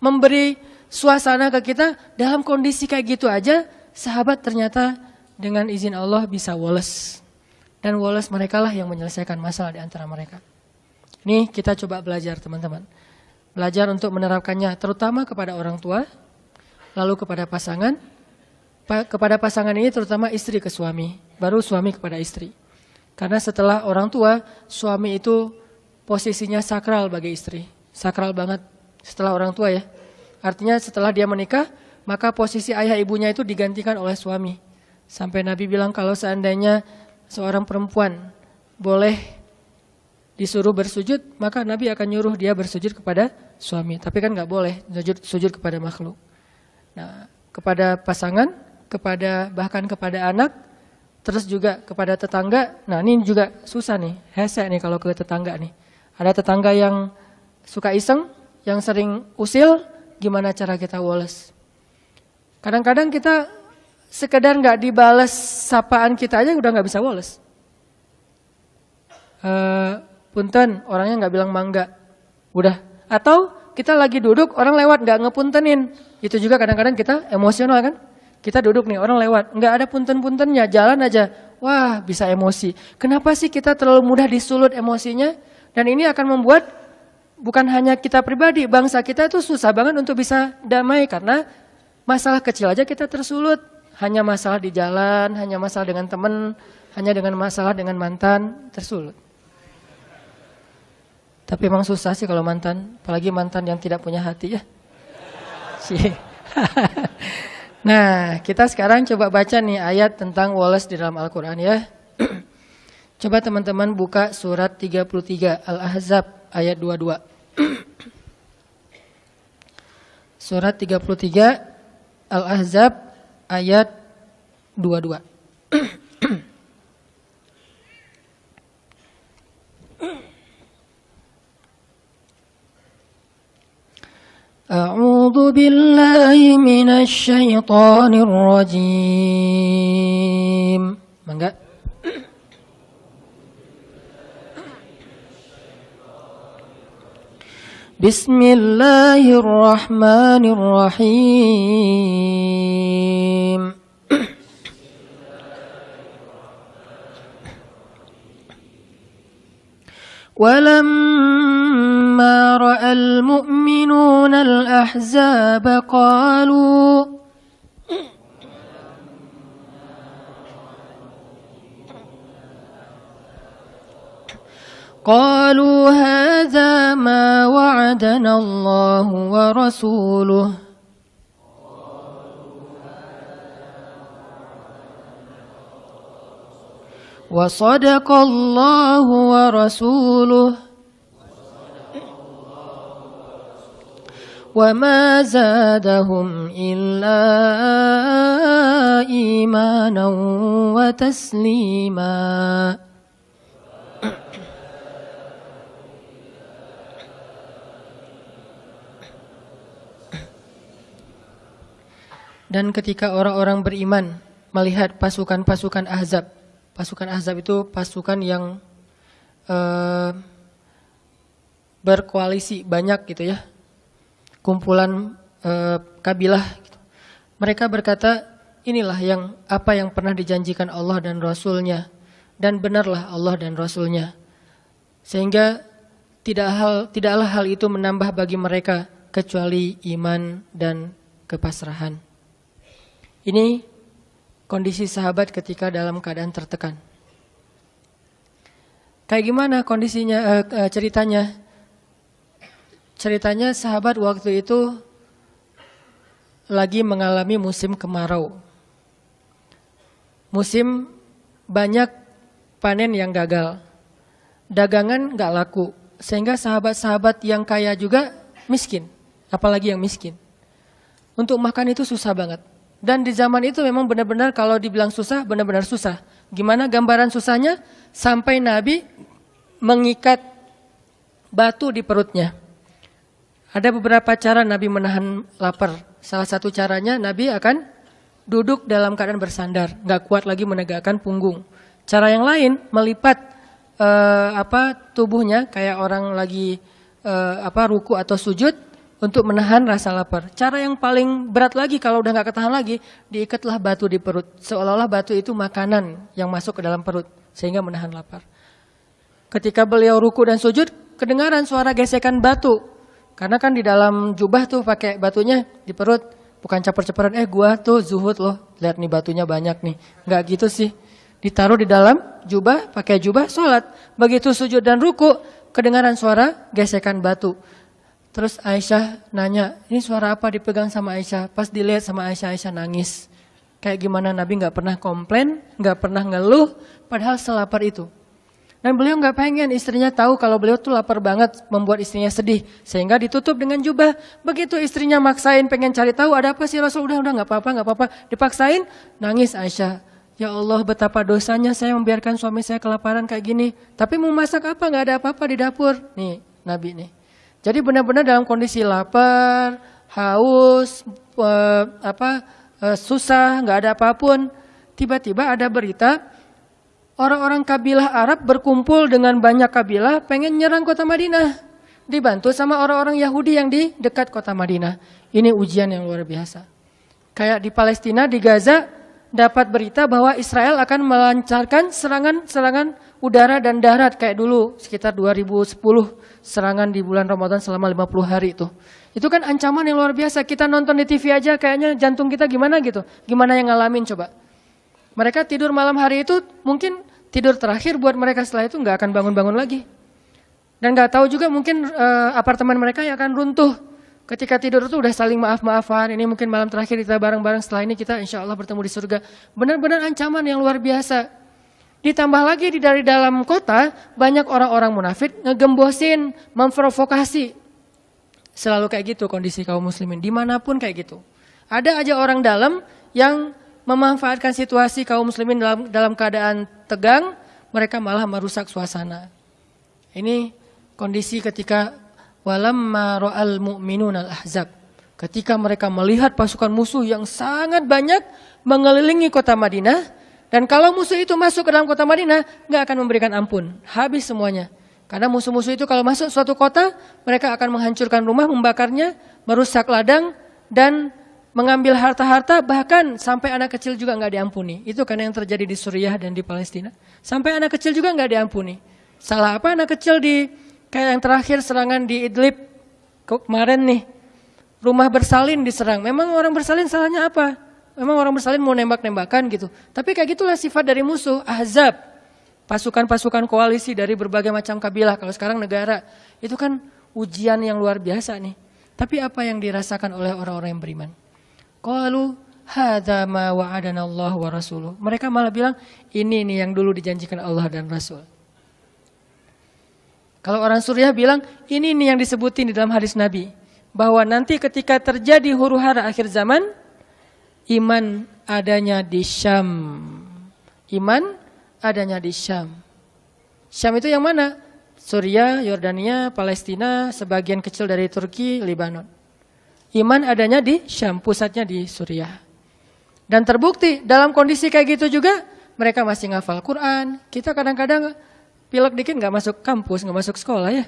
memberi suasana ke kita. Dalam kondisi kayak gitu aja, sahabat ternyata dengan izin Allah bisa woles. Dan woles mereka lah yang menyelesaikan masalah di antara mereka. Ini kita coba belajar teman-teman. Belajar untuk menerapkannya terutama kepada orang tua, lalu kepada pasangan. Kepada pasangan ini terutama istri ke suami, baru suami kepada istri. Karena setelah orang tua, suami itu posisinya sakral bagi istri. Sakral banget setelah orang tua ya. Artinya setelah dia menikah, maka posisi ayah ibunya itu digantikan oleh suami. Sampai Nabi bilang kalau seandainya seorang perempuan boleh disuruh bersujud, maka Nabi akan nyuruh dia bersujud kepada suami. Tapi kan nggak boleh sujud kepada makhluk. Nah, kepada pasangan, bahkan kepada anak, terus juga kepada tetangga. Nah ini juga susah nih, hese nih kalau ke tetangga nih. Ada tetangga yang suka iseng, yang sering usil, gimana cara kita woles? Kadang-kadang kita sekedar nggak dibales sapaan kita aja udah nggak bisa woles. Punten, orangnya nggak bilang mangga, udah. Atau kita lagi duduk, orang lewat nggak ngepuntenin, itu juga kadang-kadang kita emosional kan? Kita duduk nih, orang lewat, nggak ada punten-puntennya, jalan aja, wah bisa emosi. Kenapa sih kita terlalu mudah disulut emosinya? Dan ini akan membuat bukan hanya kita pribadi, bangsa kita itu susah banget untuk bisa damai karena masalah kecil aja kita tersulut. Hanya masalah di jalan, hanya masalah dengan teman, hanya dengan masalah dengan mantan, tersulut. Tapi emang susah sih kalau mantan, apalagi mantan yang tidak punya hati ya. Nah, kita sekarang coba baca nih ayat tentang woles di dalam Al-Quran ya. Coba teman-teman buka surat 33 Al-Ahzab ayat 22. Surat 33 Al-Ahzab ayat 22. A'udzu billahi minasy syaithanir rajim. Mangga. Bismillahirrahmanirrahim. ولما رأى المؤمنون الأحزاب قالوا هذا ما وعدنا الله ورسوله وصدق الله ورسوله وما زادهم إلا إيمانا وتسليما. Dan ketika orang-orang beriman melihat pasukan-pasukan Ahzab, pasukan Ahzab itu pasukan yang berkoalisi banyak gitu ya, kumpulan kabilah gitu. Mereka berkata, inilah apa yang pernah dijanjikan Allah dan Rasulnya, dan benarlah Allah dan Rasulnya. Sehingga tidaklah hal itu menambah bagi mereka kecuali iman dan kepasrahan. Ini kondisi sahabat ketika dalam keadaan tertekan. Kayak gimana kondisinya, ceritanya? Ceritanya sahabat waktu itu lagi mengalami musim kemarau. Musim banyak panen yang gagal. Dagangan gak laku. Sehingga sahabat-sahabat yang kaya juga miskin. Apalagi yang miskin. Untuk makan itu susah banget. Dan di zaman itu memang benar-benar kalau dibilang susah, benar-benar susah. Gimana gambaran susahnya? Sampai Nabi mengikat batu di perutnya. Ada beberapa cara Nabi menahan lapar. Salah satu caranya Nabi akan duduk dalam keadaan bersandar, nggak kuat lagi menegakkan punggung. Cara yang lain melipat tubuhnya kayak orang lagi ruku atau sujud untuk menahan rasa lapar. Cara yang paling berat lagi kalau udah nggak ketahan lagi, diikatlah batu di perut. Seolah-olah batu itu makanan yang masuk ke dalam perut sehingga menahan lapar. Ketika beliau ruku dan sujud, kedengaran suara gesekan batu. Karena kan di dalam jubah tuh pakai batunya di perut, bukan caper-caperan, gua tuh zuhud loh, lihat nih batunya banyak nih. Nggak gitu sih. Ditaruh di dalam jubah, pakai jubah, sholat. Begitu sujud dan ruku, kedengaran suara gesekan batu. Terus Aisyah nanya, ini suara apa dipegang sama Aisyah? Pas dilihat sama Aisyah, Aisyah nangis. Kayak gimana Nabi gak pernah komplain, gak pernah ngeluh, padahal selapar itu. Dan beliau gak pengen istrinya tahu kalau beliau tuh lapar banget, membuat istrinya sedih. Sehingga ditutup dengan jubah. Begitu istrinya maksain pengen cari tahu, ada apa sih Rasul? Udah gak apa-apa. Dipaksain, nangis Aisyah. Ya Allah, betapa dosanya saya membiarkan suami saya kelaparan kayak gini. Tapi mau masak apa? Gak ada apa-apa di dapur. Nih, Nabi nih. Jadi benar-benar dalam kondisi lapar, haus, susah, nggak ada apapun. Tiba-tiba ada berita, orang-orang kabilah Arab berkumpul dengan banyak kabilah pengen nyerang kota Madinah. Dibantu sama orang-orang Yahudi yang di dekat kota Madinah. Ini ujian yang luar biasa. Kayak di Palestina, di Gaza, dapat berita bahwa Israel akan melancarkan serangan udara dan darat kayak dulu sekitar 2010 serangan di bulan Ramadan selama 50 hari itu. Itu kan ancaman yang luar biasa. Kita nonton di TV aja kayaknya jantung kita gimana gitu. Gimana yang ngalamin coba. Mereka tidur malam hari itu mungkin tidur terakhir buat mereka, setelah itu nggak akan bangun-bangun lagi. Dan nggak tahu juga mungkin apartemen mereka yang akan runtuh. Ketika tidur itu udah saling maaf-maafan, ini mungkin malam terakhir kita bareng-bareng, setelah ini kita insya Allah bertemu di surga. Benar-benar ancaman yang luar biasa. Ditambah lagi dari dalam kota, banyak orang-orang munafik ngegembosin, memprovokasi. Selalu kayak gitu kondisi kaum muslimin, dimanapun kayak gitu. Ada aja orang dalam yang memanfaatkan situasi kaum muslimin dalam keadaan tegang, mereka malah merusak suasana. Ini kondisi ketika walamma ra'al mu'minuna al-ahzab. Ketika mereka melihat pasukan musuh yang sangat banyak mengelilingi kota Madinah, dan kalau musuh itu masuk ke dalam kota Madinah, nggak akan memberikan ampun, habis semuanya. Karena musuh-musuh itu kalau masuk suatu kota, mereka akan menghancurkan rumah, membakarnya, merusak ladang, dan mengambil harta-harta, bahkan sampai anak kecil juga nggak diampuni. Itu karena yang terjadi di Suriah dan di Palestina. Sampai anak kecil juga nggak diampuni. Salah apa anak kecil kayak yang terakhir serangan di Idlib kemarin nih, rumah bersalin diserang. Memang orang bersalin salahnya apa? Memang orang bersalin mau nembak-nembakan gitu. Tapi kayak gitulah sifat dari musuh, ahzab. Pasukan-pasukan koalisi dari berbagai macam kabilah. Kalau sekarang negara, itu kan ujian yang luar biasa nih. Tapi apa yang dirasakan oleh orang-orang yang beriman? Qalu hadza ma wa'adana Allah wa rasuluh. Mereka malah bilang, ini nih yang dulu dijanjikan Allah dan Rasul. Kalau orang Suriah bilang, ini nih yang disebutin di dalam hadis Nabi. Bahwa nanti ketika terjadi huru-hara akhir zaman, iman adanya di Syam. Iman adanya di Syam. Syam itu yang mana? Suriah, Yordania, Palestina, sebagian kecil dari Turki, Lebanon. Iman adanya di Syam, pusatnya di Suriah. Dan terbukti dalam kondisi kayak gitu juga, mereka masih ngafal Quran. Kita kadang-kadang pilek dikit nggak masuk kampus, nggak masuk sekolah ya.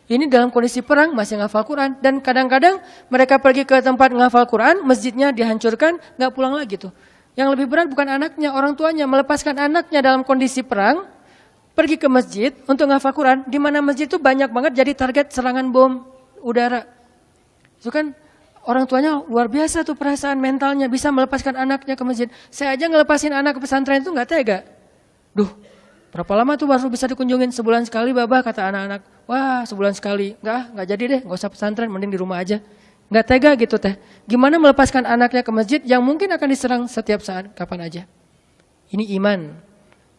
Ini dalam kondisi perang masih ngafal Quran. Dan kadang-kadang mereka pergi ke tempat ngafal Quran, masjidnya dihancurkan, nggak pulang lagi tuh. Yang lebih berat bukan anaknya, orang tuanya melepaskan anaknya dalam kondisi perang, pergi ke masjid untuk ngafal Quran, di mana masjid itu banyak banget jadi target serangan bom udara. Itu kan orang tuanya luar biasa tuh perasaan mentalnya, bisa melepaskan anaknya ke masjid. Saya aja ngelepasin anak ke pesantren itu nggak tega. Duh, berapa lama tuh baru bisa dikunjungin? Sebulan sekali babah, kata anak-anak. Wah, sebulan sekali. Nggak jadi deh, nggak usah pesantren, mending di rumah aja. Nggak tega gitu teh. Gimana melepaskan anaknya ke masjid yang mungkin akan diserang setiap saat, kapan aja. Ini iman.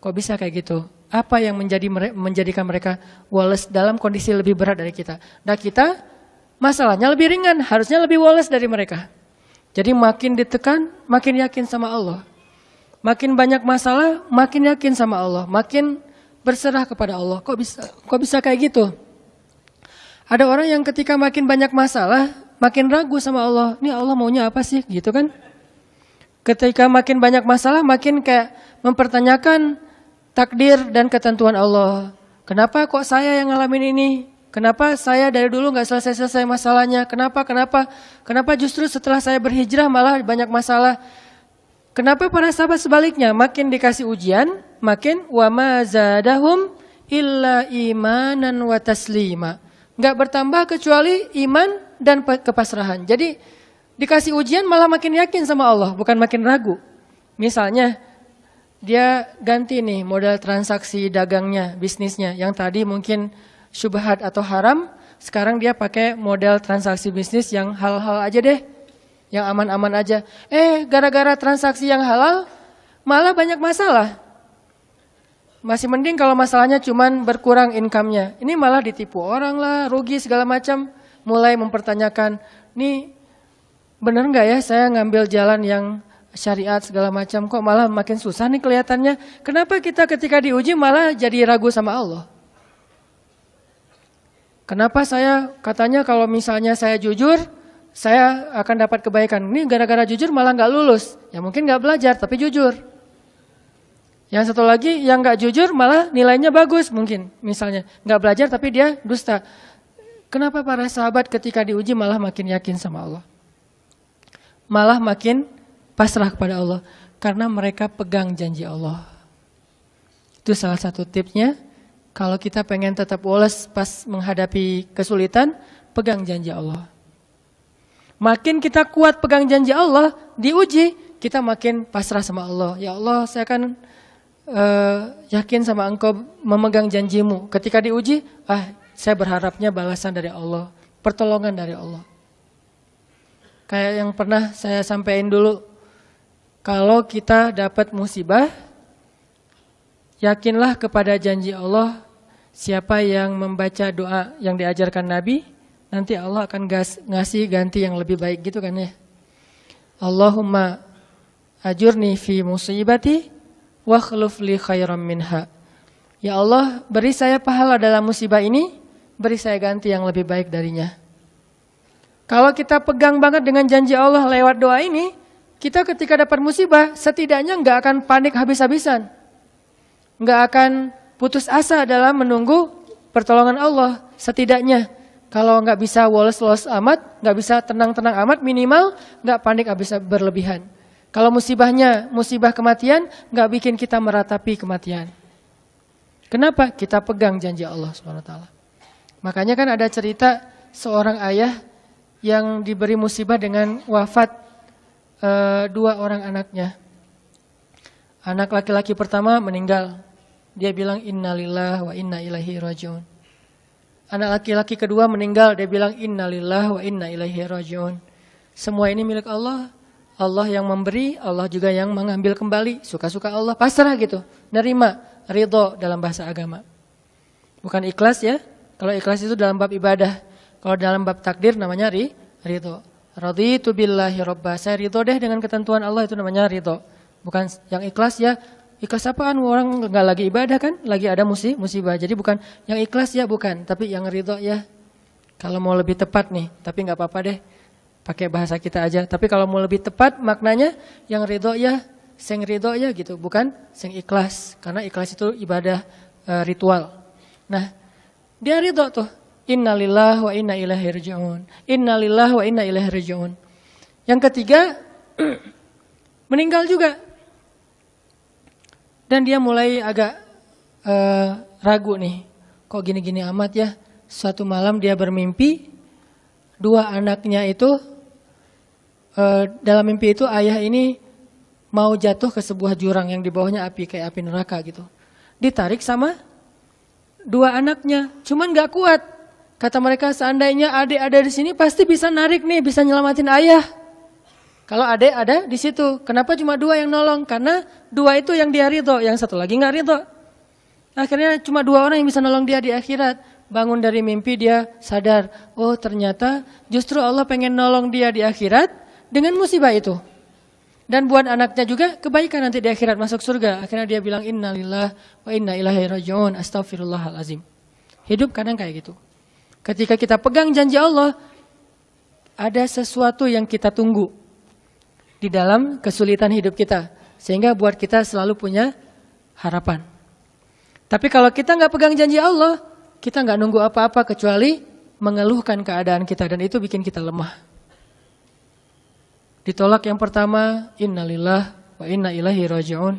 Kok bisa kayak gitu? Apa yang menjadikan mereka wales dalam kondisi lebih berat dari kita? Dan kita masalahnya lebih ringan, harusnya lebih wales dari mereka. Jadi makin ditekan, makin yakin sama Allah. Makin banyak masalah, makin yakin sama Allah. Makin berserah kepada Allah. Kok bisa kayak gitu? Ada orang yang ketika makin banyak masalah, makin ragu sama Allah. Ini Allah maunya apa sih? Gitu kan? Ketika makin banyak masalah, makin kayak mempertanyakan takdir dan ketentuan Allah. Kenapa kok saya yang ngalamin ini? Kenapa saya dari dulu gak selesai-selesai masalahnya? Kenapa justru setelah saya berhijrah malah banyak masalah? Kenapa para sahabat sebaliknya? Makin dikasih ujian, makin wa ma zadahum illa imanan wa taslima. Gak bertambah kecuali iman dan kepasrahan. Jadi dikasih ujian malah makin yakin sama Allah, bukan makin ragu. Misalnya dia ganti nih modal transaksi dagangnya, bisnisnya. Yang tadi mungkin syubhat atau haram, sekarang dia pakai model transaksi bisnis yang halal aja deh. Yang aman-aman aja. Gara-gara transaksi yang halal, malah banyak masalah. Masih mending kalau masalahnya cuman berkurang income-nya. Ini malah ditipu orang lah, rugi segala macam. Mulai mempertanyakan, nih bener nggak ya saya ngambil jalan yang syariat segala macam, kok malah makin susah nih kelihatannya. Kenapa kita ketika diuji malah jadi ragu sama Allah? Kenapa saya katanya kalau misalnya saya jujur, saya akan dapat kebaikan. Ini gara-gara jujur malah nggak lulus. Ya mungkin nggak belajar tapi jujur. Yang satu lagi yang nggak jujur malah nilainya bagus mungkin. Misalnya nggak belajar tapi dia dusta. Kenapa para sahabat ketika diuji malah makin yakin sama Allah? Malah makin pasrah kepada Allah. Karena mereka pegang janji Allah. Itu salah satu tipsnya. Kalau kita pengen tetap woles pas menghadapi kesulitan, pegang janji Allah. Makin kita kuat pegang janji Allah, diuji, kita makin pasrah sama Allah. Ya Allah, saya akan yakin sama Engkau memegang janjimu. Ketika diuji, saya berharapnya balasan dari Allah, pertolongan dari Allah. Kayak yang pernah saya sampaikan dulu, kalau kita dapat musibah, yakinlah kepada janji Allah. Siapa yang membaca doa yang diajarkan Nabi, nanti Allah akan ngasih ganti yang lebih baik gitu kan ya. Allahumma ajurni fi musibati wa khluf li khairam minha. Ya Allah, beri saya pahala dalam musibah ini, beri saya ganti yang lebih baik darinya. Kalau kita pegang banget dengan janji Allah lewat doa ini, kita ketika dapat musibah setidaknya nggak akan panik habis-habisan. Nggak akan putus asa dalam menunggu pertolongan Allah. Setidaknya kalau nggak bisa woles-woles amat, nggak bisa tenang-tenang amat, minimal nggak panik habis berlebihan. Kalau musibahnya musibah kematian, nggak bikin kita meratapi kematian. Kenapa? Kita pegang janji Allah SWT. Makanya kan ada cerita seorang ayah yang diberi musibah dengan wafat 2 orang anaknya. Anak laki-laki pertama meninggal. Dia bilang innalillahi wa inna ilaihi rajiun. Anak laki-laki kedua meninggal, dia bilang innalillahi wa inna ilaihi rajiun. Semua ini milik Allah. Allah yang memberi, Allah juga yang mengambil kembali. Suka-suka Allah, pasrah gitu. Nerima, ridho dalam bahasa agama. Bukan ikhlas ya. Kalau ikhlas itu dalam bab ibadah. Kalau dalam bab takdir namanya ridho. Raditu billahi robba. Saya ridho deh dengan ketentuan Allah, itu namanya ridho. Bukan yang ikhlas ya. Ikhlas apaan? Orang nggak lagi ibadah kan? Lagi ada musibah. Jadi bukan yang ikhlas ya, bukan. Tapi yang ridho ya. Kalau mau lebih tepat nih, tapi nggak apa-apa deh. Pakai bahasa kita aja. Tapi kalau mau lebih tepat maknanya yang ridho ya, sing ridho ya gitu. Bukan sing ikhlas. Karena ikhlas itu ibadah ritual. Nah, dia ridho tuh. Innalillahi wa inna ilaihi raji'un. Innalillahi wa inna ilaihi raji'un. Yang ketiga, meninggal juga. Dan dia mulai agak ragu nih. Kok gini-gini amat ya. Suatu malam dia bermimpi. 2 anaknya itu. Dalam mimpi itu ayah ini mau jatuh ke sebuah jurang yang di bawahnya api. Kayak api neraka gitu. Ditarik sama 2 anaknya. Cuman gak kuat. Kata mereka seandainya adik ada di sini pasti bisa narik nih. Bisa nyelamatin ayah. Kalau adik ada di situ, kenapa cuma 2 yang nolong? Karena 2 itu yang dia ridho, yang satu lagi nggak ridho. Akhirnya cuma 2 orang yang bisa nolong dia di akhirat. Bangun dari mimpi dia sadar, oh ternyata justru Allah pengen nolong dia di akhirat dengan musibah itu. Dan buat anaknya juga kebaikan nanti di akhirat masuk surga. Akhirnya dia bilang innalillahi wa inna ilaihi raji'un, astaghfirullahalazim. Hidup kadang kayak gitu. Ketika kita pegang janji Allah, ada sesuatu yang kita tunggu di dalam kesulitan hidup kita. Sehingga buat kita selalu punya harapan. Tapi kalau kita nggak pegang janji Allah, kita nggak nunggu apa-apa kecuali mengeluhkan keadaan kita. Dan itu bikin kita lemah. Ditolak yang pertama, innalillahi wa inna ilaihi raji'un.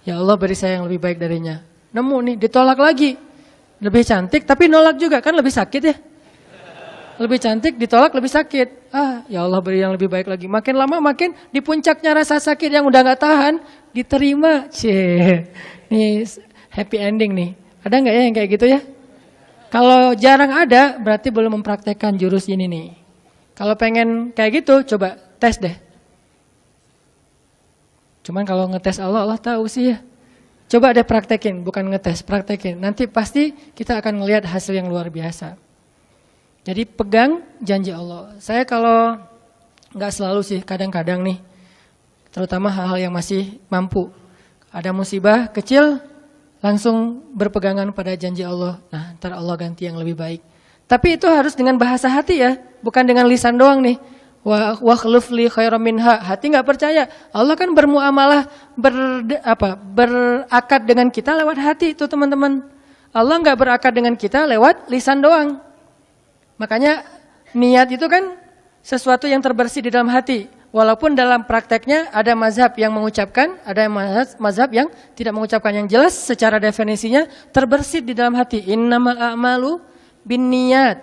Ya Allah beri saya yang lebih baik darinya. Nemu nih, ditolak lagi. Lebih cantik tapi nolak juga, kan lebih sakit ya. Lebih cantik, ditolak lebih sakit. Ya Allah beri yang lebih baik lagi. Makin lama makin di puncaknya rasa sakit yang udah gak tahan, diterima. Nih happy ending nih. Ada gak ya yang kayak gitu ya? Kalau jarang ada, berarti belum mempraktekkan jurus ini nih. Kalau pengen kayak gitu, coba tes deh. Cuman kalau ngetes Allah tahu sih ya. Coba deh praktekin, bukan ngetes, praktekin. Nanti pasti kita akan ngelihat hasil yang luar biasa. Jadi pegang janji Allah. Saya kalau nggak selalu sih, kadang-kadang nih, terutama hal-hal yang masih mampu. Ada musibah kecil, langsung berpegangan pada janji Allah. Nah, ntar Allah ganti yang lebih baik. Tapi itu harus dengan bahasa hati ya, bukan dengan lisan doang nih. Wa khluf li khairam minha. Hati nggak percaya. Allah kan bermuamalah berakad dengan kita lewat hati itu teman-teman. Allah nggak berakad dengan kita lewat lisan doang. Makanya niat itu kan sesuatu yang terbersih di dalam hati. Walaupun dalam prakteknya ada mazhab yang mengucapkan, ada mazhab yang tidak mengucapkan. Yang jelas secara definisinya terbersih di dalam hati. Innamal a'malu binniyat.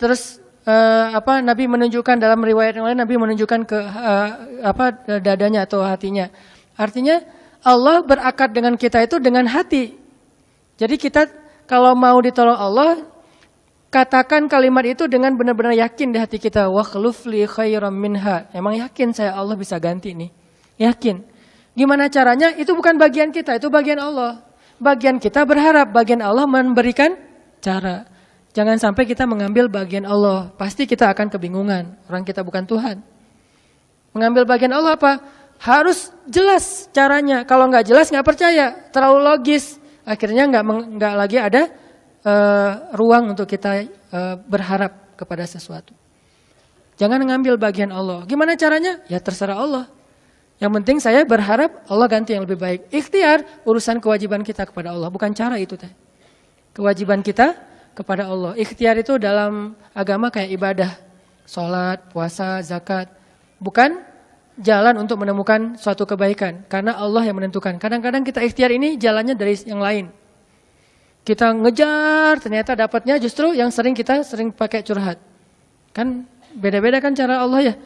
Terus Nabi menunjukkan dalam riwayat yang lain, Nabi menunjukkan ke dadanya atau hatinya. Artinya Allah berakad dengan kita itu dengan hati. Jadi kita kalau mau ditolong Allah, katakan kalimat itu dengan benar-benar yakin di hati kita. Wa khluf li khairam minha. Emang yakin saya Allah bisa ganti nih. Yakin. Gimana caranya? Itu bukan bagian kita, itu bagian Allah. Bagian kita berharap, bagian Allah memberikan cara. Jangan sampai kita mengambil bagian Allah. Pasti kita akan kebingungan. Orang kita bukan Tuhan. Mengambil bagian Allah apa? Harus jelas caranya. Kalau nggak jelas nggak percaya. Terlalu logis. Akhirnya nggak lagi ada ruang untuk kita berharap kepada sesuatu. Jangan mengambil bagian Allah. Gimana caranya? Ya terserah Allah. Yang penting saya berharap Allah ganti yang lebih baik. Ikhtiar urusan kewajiban kita kepada Allah. Bukan cara itu teh. Kewajiban kita kepada Allah. Ikhtiar itu dalam agama kayak ibadah, sholat, puasa, zakat. Bukan jalan untuk menemukan suatu kebaikan. Karena Allah yang menentukan. Kadang-kadang kita ikhtiar ini jalannya dari yang lain. Kita ngejar, ternyata dapatnya justru yang kita sering pakai curhat. Kan beda-beda kan cara Allah ya.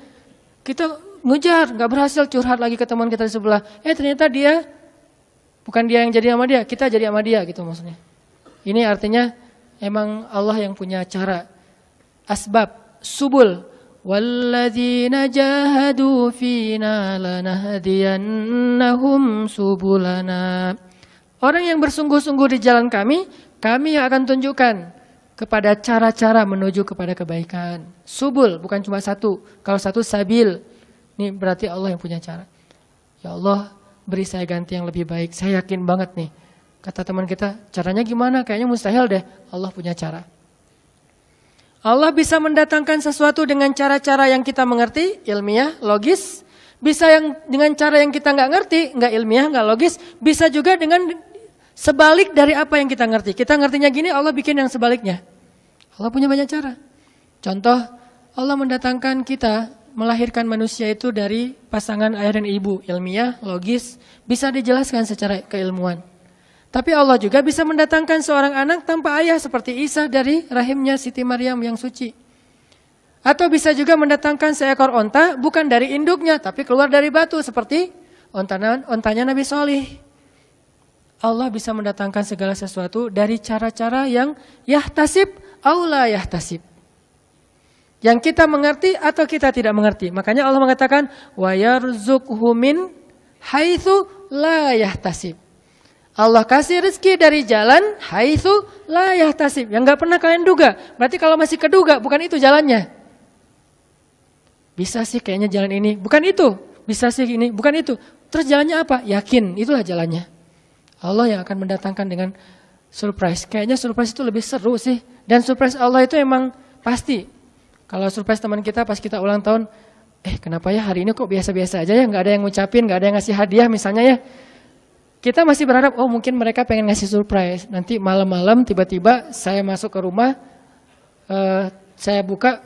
Kita ngejar, gak berhasil curhat lagi ke teman kita di sebelah. Ternyata dia, bukan dia yang jadi sama dia, kita jadi sama dia gitu maksudnya. Ini artinya emang Allah yang punya cara. Asbab, subul. Walladzina jahadu fina lanahdiyannahum subulana. Orang yang bersungguh-sungguh di jalan kami yang akan tunjukkan kepada cara-cara menuju kepada kebaikan. Subul, bukan cuma satu. Kalau satu sabil, ini berarti Allah yang punya cara. Ya Allah, beri saya ganti yang lebih baik. Saya yakin banget nih. Kata teman kita, caranya gimana? Kayaknya mustahil deh. Allah punya cara. Allah bisa mendatangkan sesuatu dengan cara-cara yang kita mengerti, ilmiah, logis. Bisa dengan cara yang kita nggak ngerti, nggak ilmiah, nggak logis. Bisa juga dengan sebalik dari apa yang kita ngerti. Kita ngertinya gini, Allah bikin yang sebaliknya. Allah punya banyak cara. Contoh, Allah mendatangkan kita, melahirkan manusia itu dari pasangan ayah dan ibu. Ilmiah, logis, bisa dijelaskan secara keilmuan. Tapi Allah juga bisa mendatangkan seorang anak tanpa ayah seperti Isa dari rahimnya Siti Maryam yang suci. Atau bisa juga mendatangkan seekor onta bukan dari induknya tapi keluar dari batu seperti ontanya Nabi Solih. Allah bisa mendatangkan segala sesuatu dari cara-cara yang yahtasib au la yahtasib. Yang kita mengerti atau kita tidak mengerti. Makanya Allah mengatakan wa yarzuqhu min haitsu la yahtasib. Allah kasih rezeki dari jalan haitsu la yahtasib, yang enggak pernah kalian duga. Berarti kalau masih keduga bukan itu jalannya. Bisa sih kayaknya jalan ini, bukan itu. Bisa sih ini, bukan itu. Terus jalannya apa? Yakin, itulah jalannya. Allah yang akan mendatangkan dengan surprise. Kayaknya surprise itu lebih seru sih. Dan surprise Allah itu emang pasti. Kalau surprise teman kita pas kita ulang tahun, kenapa ya hari ini kok biasa-biasa aja ya, enggak ada yang ngucapin, enggak ada yang ngasih hadiah misalnya ya. Kita masih berharap, mungkin mereka pengen ngasih surprise. Nanti malam-malam tiba-tiba saya masuk ke rumah, saya buka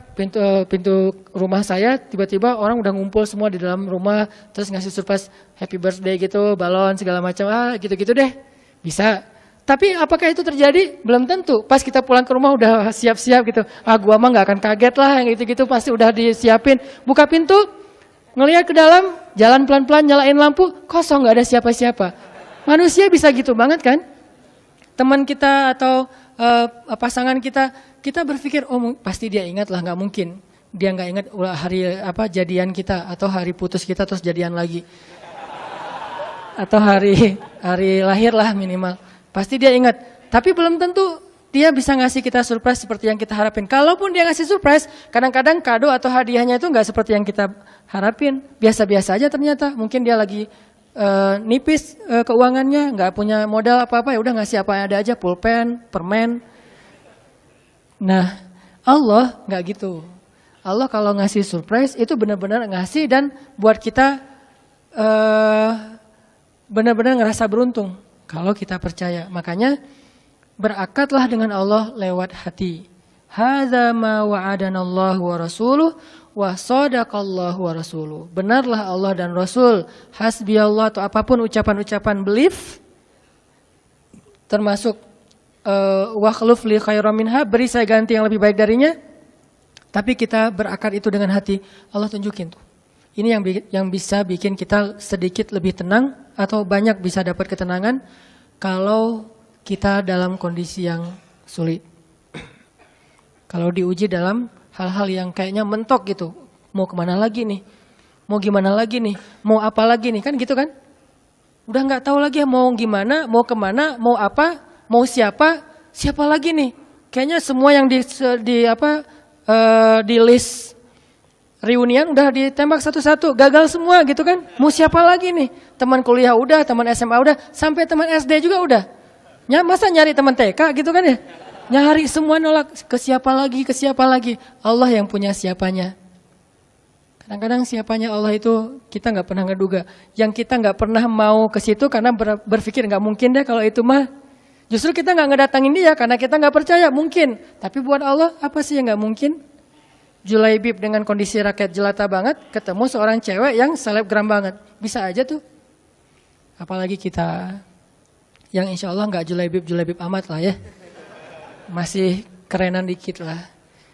pintu rumah saya, tiba-tiba orang udah ngumpul semua di dalam rumah, terus ngasih surprise happy birthday gitu, balon segala macam, gitu-gitu deh. Bisa. Tapi apakah itu terjadi? Belum tentu. Pas kita pulang ke rumah udah siap-siap gitu. Gua mah nggak akan kaget lah, yang gitu-gitu pasti udah disiapin. Buka pintu, ngelihat ke dalam, jalan pelan-pelan, nyalain lampu, kosong, nggak ada siapa-siapa. Manusia bisa gitu banget kan? Teman kita atau pasangan kita berpikir, pasti dia ingat lah, nggak mungkin. Dia nggak ingat hari jadian kita atau hari putus kita terus jadian lagi. Atau hari lahir lah minimal. Pasti dia ingat. Tapi belum tentu dia bisa ngasih kita surprise seperti yang kita harapin. Kalaupun dia ngasih surprise, kadang-kadang kado atau hadiahnya itu nggak seperti yang kita harapin. Biasa-biasa aja ternyata. Mungkin dia lagi nipis keuangannya, nggak punya modal apa-apa, ya udah ngasih apa yang ada aja, pulpen, permen. Nah, Allah nggak gitu. Allah kalau ngasih surprise itu benar-benar ngasih dan buat kita benar-benar ngerasa beruntung kalau kita percaya. Makanya berakatlah dengan Allah lewat hati. Hadza ma wa'adanallahu wa rasuluh wa shadaqallahu wa rasuluh. Benarlah Allah dan Rasul. Hasbiyallah atau apapun ucapan-ucapan belief termasuk wa khluf li khairam minha, beri saya ganti yang lebih baik darinya. Tapi kita berakar itu dengan hati, Allah tunjukin tuh. Ini yang bisa bikin kita sedikit lebih tenang atau banyak bisa dapat ketenangan kalau kita dalam kondisi yang sulit. Kalau diuji dalam hal-hal yang kayaknya mentok gitu. Mau kemana lagi nih? Mau gimana lagi nih? Mau apa lagi nih? Kan gitu kan? Udah gak tahu lagi mau gimana, mau kemana, mau apa, mau siapa lagi nih? Kayaknya semua yang di list reunian udah ditembak satu-satu, gagal semua gitu kan. Mau siapa lagi nih? Teman kuliah udah, teman SMA udah, sampai teman SD juga udah. Masa nyari teman TK gitu kan ya? Nyari semua nolak, ke siapa lagi? Allah yang punya siapanya. Kadang-kadang siapanya Allah itu kita nggak pernah ngeduga. Yang kita nggak pernah mau ke situ karena berpikir nggak mungkin deh kalau itu mah. Justru kita nggak ngedatangin dia karena kita nggak percaya mungkin. Tapi buat Allah apa sih yang nggak mungkin? Julaibib dengan kondisi rakyat jelata banget ketemu seorang cewek yang selebgram banget, bisa aja tuh. Apalagi kita yang insya Allah nggak Julaibib amat lah ya, masih kerenan dikit lah.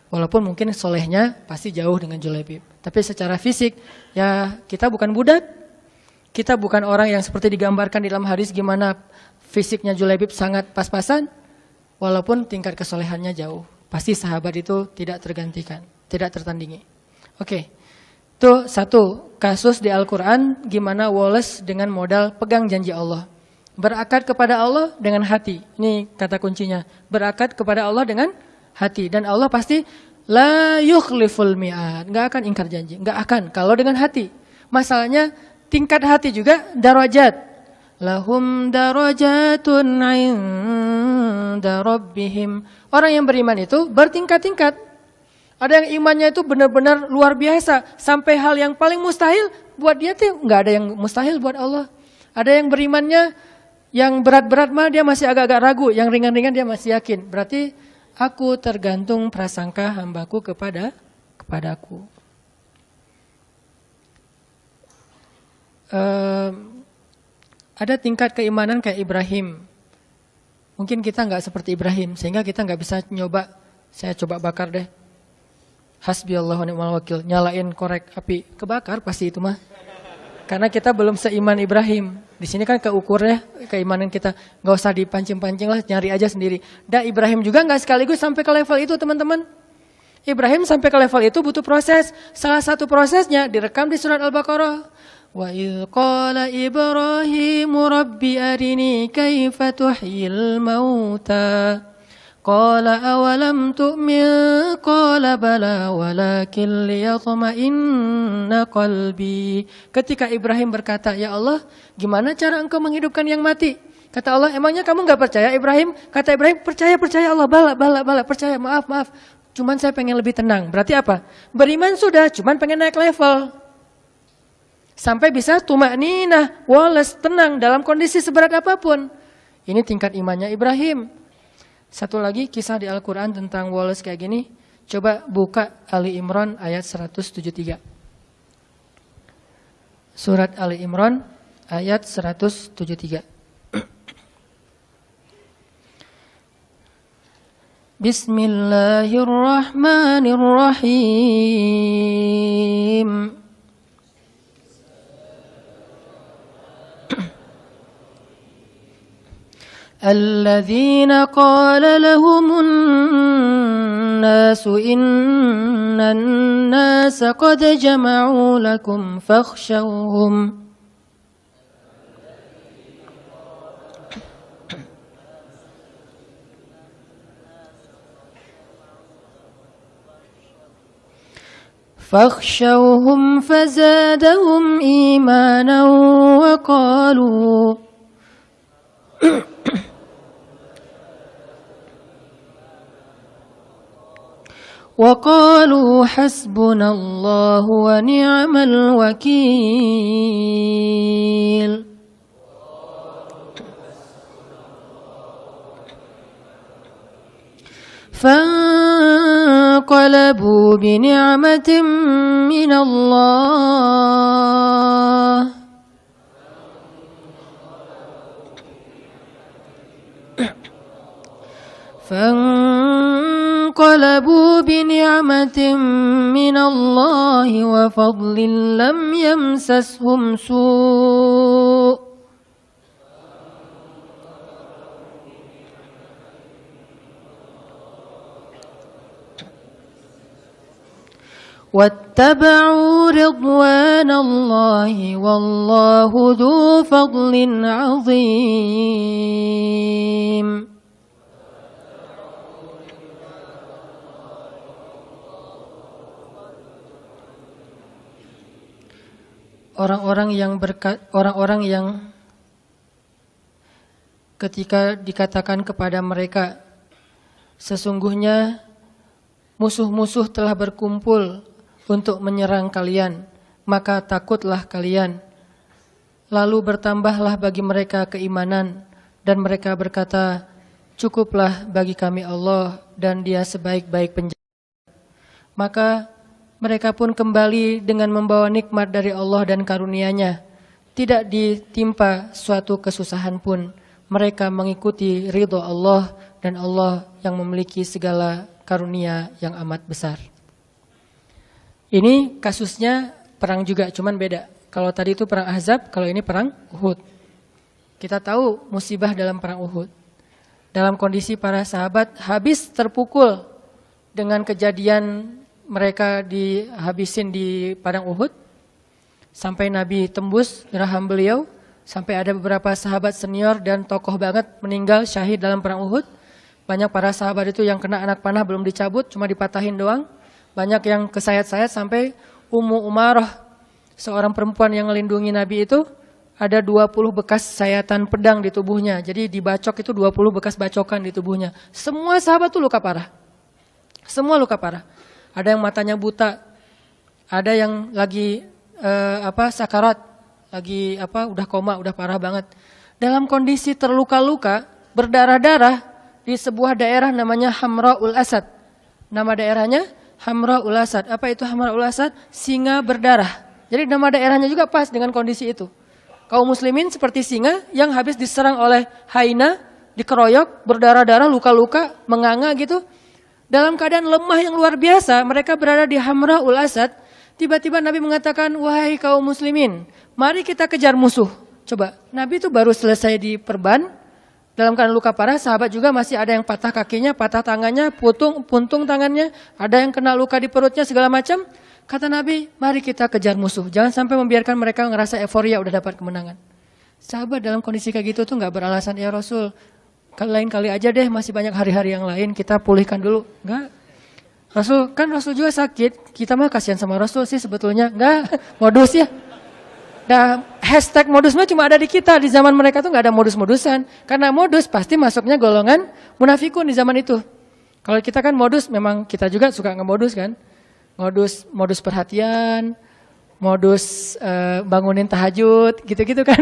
Walaupun mungkin solehnya pasti jauh dengan Julaibib. Tapi secara fisik ya kita bukan budak, kita bukan orang yang seperti digambarkan di dalam hadis gimana fisiknya Julaibib sangat pas-pasan. Walaupun tingkat kesolehannya jauh, pasti sahabat itu tidak tergantikan, tidak tertandingi. Oke, itu satu kasus di Al-Quran gimana Wallace dengan modal pegang janji Allah. Berakad kepada Allah dengan hati. Ini kata kuncinya. Berakad kepada Allah dengan hati. Dan Allah pasti la yukhliful mi'ad. Nggak akan ingkar janji. Nggak akan. Kalau dengan hati. Masalahnya tingkat hati juga darajat. Lahum darajatun inda rabbihim. Orang yang beriman itu bertingkat-tingkat. Ada yang imannya itu benar-benar luar biasa. Sampai hal yang paling mustahil buat dia tuh nggak ada yang mustahil buat Allah. Ada yang berimannya yang berat-berat mah dia masih agak-agak ragu, yang ringan-ringan dia masih yakin. Berarti aku tergantung prasangka hambaku kepadaku. Ada tingkat keimanan kayak Ibrahim. Mungkin kita nggak seperti Ibrahim, sehingga kita nggak bisa nyoba. Saya coba bakar deh. Hasbiyallahu wa ni'mal wakil. Nyalain korek api, kebakar pasti itu mah. Karena kita belum seiman Ibrahim. Di sini kan keukurnya keimanan kita. Nggak usah dipancing-pancing lah, nyari aja sendiri. Dan Ibrahim juga nggak sekaligus sampai ke level itu teman-teman. Ibrahim sampai ke level itu butuh proses. Salah satu prosesnya direkam di surat Al-Baqarah. Wa idh qala Ibrahimu rabbi arini kaifa tuhyil mauta. Qala awalam tu'min qala bala walakin liyatma'inna qalbi. Ketika Ibrahim berkata, "Ya Allah, gimana cara engkau menghidupkan yang mati?" Kata Allah, "Emangnya kamu enggak percaya Ibrahim?" Kata Ibrahim, "Percaya Allah, bala, percaya, maaf. Cuman saya pengen lebih tenang." Berarti apa? Beriman sudah, cuman pengen naik level. Sampai bisa tumakninah, walas, tenang dalam kondisi seberat apapun. Ini tingkat imannya Ibrahim. Satu lagi kisah di Al-Quran tentang Wallace kayak gini. Coba buka Ali Imran ayat 173. Surat Ali Imran ayat 173. Bismillahirrahmanirrahim. الذين قال لهم الناس إن الناس قد جمعوا لكم فاخشوهم فزادهم إيمانا وقالوا حسبنا الله ونعم الوكيل فانقلبوا بنعمة من الله وفضل لم يمسسهم سوء واتبعوا رضوان الله والله ذو فضل عظيم. Orang-orang yang ketika dikatakan kepada mereka, sesungguhnya musuh-musuh telah berkumpul untuk menyerang kalian, maka takutlah kalian. Lalu bertambahlah bagi mereka keimanan, dan mereka berkata, cukuplah bagi kami Allah, dan Dia sebaik-baik penjaga. Maka mereka pun kembali dengan membawa nikmat dari Allah dan karunia-Nya. Tidak ditimpa suatu kesusahan pun. Mereka mengikuti ridho Allah, dan Allah yang memiliki segala karunia yang amat besar. Ini kasusnya perang juga, cuman beda. Kalau tadi itu perang Ahzab, kalau ini perang Uhud. Kita tahu musibah dalam perang Uhud. Dalam kondisi para sahabat habis terpukul dengan kejadian mereka dihabisin di padang Uhud, sampai Nabi tembus raham beliau, sampai ada beberapa sahabat senior dan tokoh banget meninggal syahid dalam perang Uhud. Banyak para sahabat itu yang kena anak panah belum dicabut, cuma dipatahin doang. Banyak yang kesayat-sayat sampai Ummu Umarah, seorang perempuan yang melindungi Nabi itu, ada 20 bekas sayatan pedang di tubuhnya. Jadi dibacok itu 20 bekas bacokan di tubuhnya. Semua sahabat itu luka parah. Semua luka parah. Ada yang matanya buta, ada yang lagi sakarat, lagi udah koma, udah parah banget. Dalam kondisi terluka-luka, berdarah-darah di sebuah daerah namanya Hamra'ul Asad. Nama daerahnya Hamra'ul Asad. Apa itu Hamra'ul Asad? Singa berdarah. Jadi nama daerahnya juga pas dengan kondisi itu. Kaum muslimin seperti singa yang habis diserang oleh hyena, dikeroyok, berdarah-darah, luka-luka, menganga gitu. Dalam keadaan lemah yang luar biasa, mereka berada di Hamra'ul Asad. Tiba-tiba Nabi mengatakan, wahai kaum muslimin, mari kita kejar musuh. Coba, Nabi itu baru selesai diperban, dalam keadaan luka parah, sahabat juga masih ada yang patah kakinya, patah tangannya, puntung tangannya, ada yang kena luka di perutnya, segala macam. Kata Nabi, mari kita kejar musuh. Jangan sampai membiarkan mereka ngerasa euforia udah dapat kemenangan. Sahabat dalam kondisi kayak gitu tuh gak beralasan, ya Rasul, lain kali aja deh, masih banyak hari-hari yang lain, kita pulihkan dulu. Enggak. Rasul juga sakit, kita mah kasihan sama Rasul sih sebetulnya. Enggak, modus ya. Nah, hashtag modus mah cuma ada di kita, di zaman mereka tuh gak ada modus-modusan. Karena modus pasti masuknya golongan munafikun di zaman itu. Kalau kita kan modus, memang kita juga suka ngemodus kan. Modus perhatian, modus bangunin tahajud, gitu-gitu kan.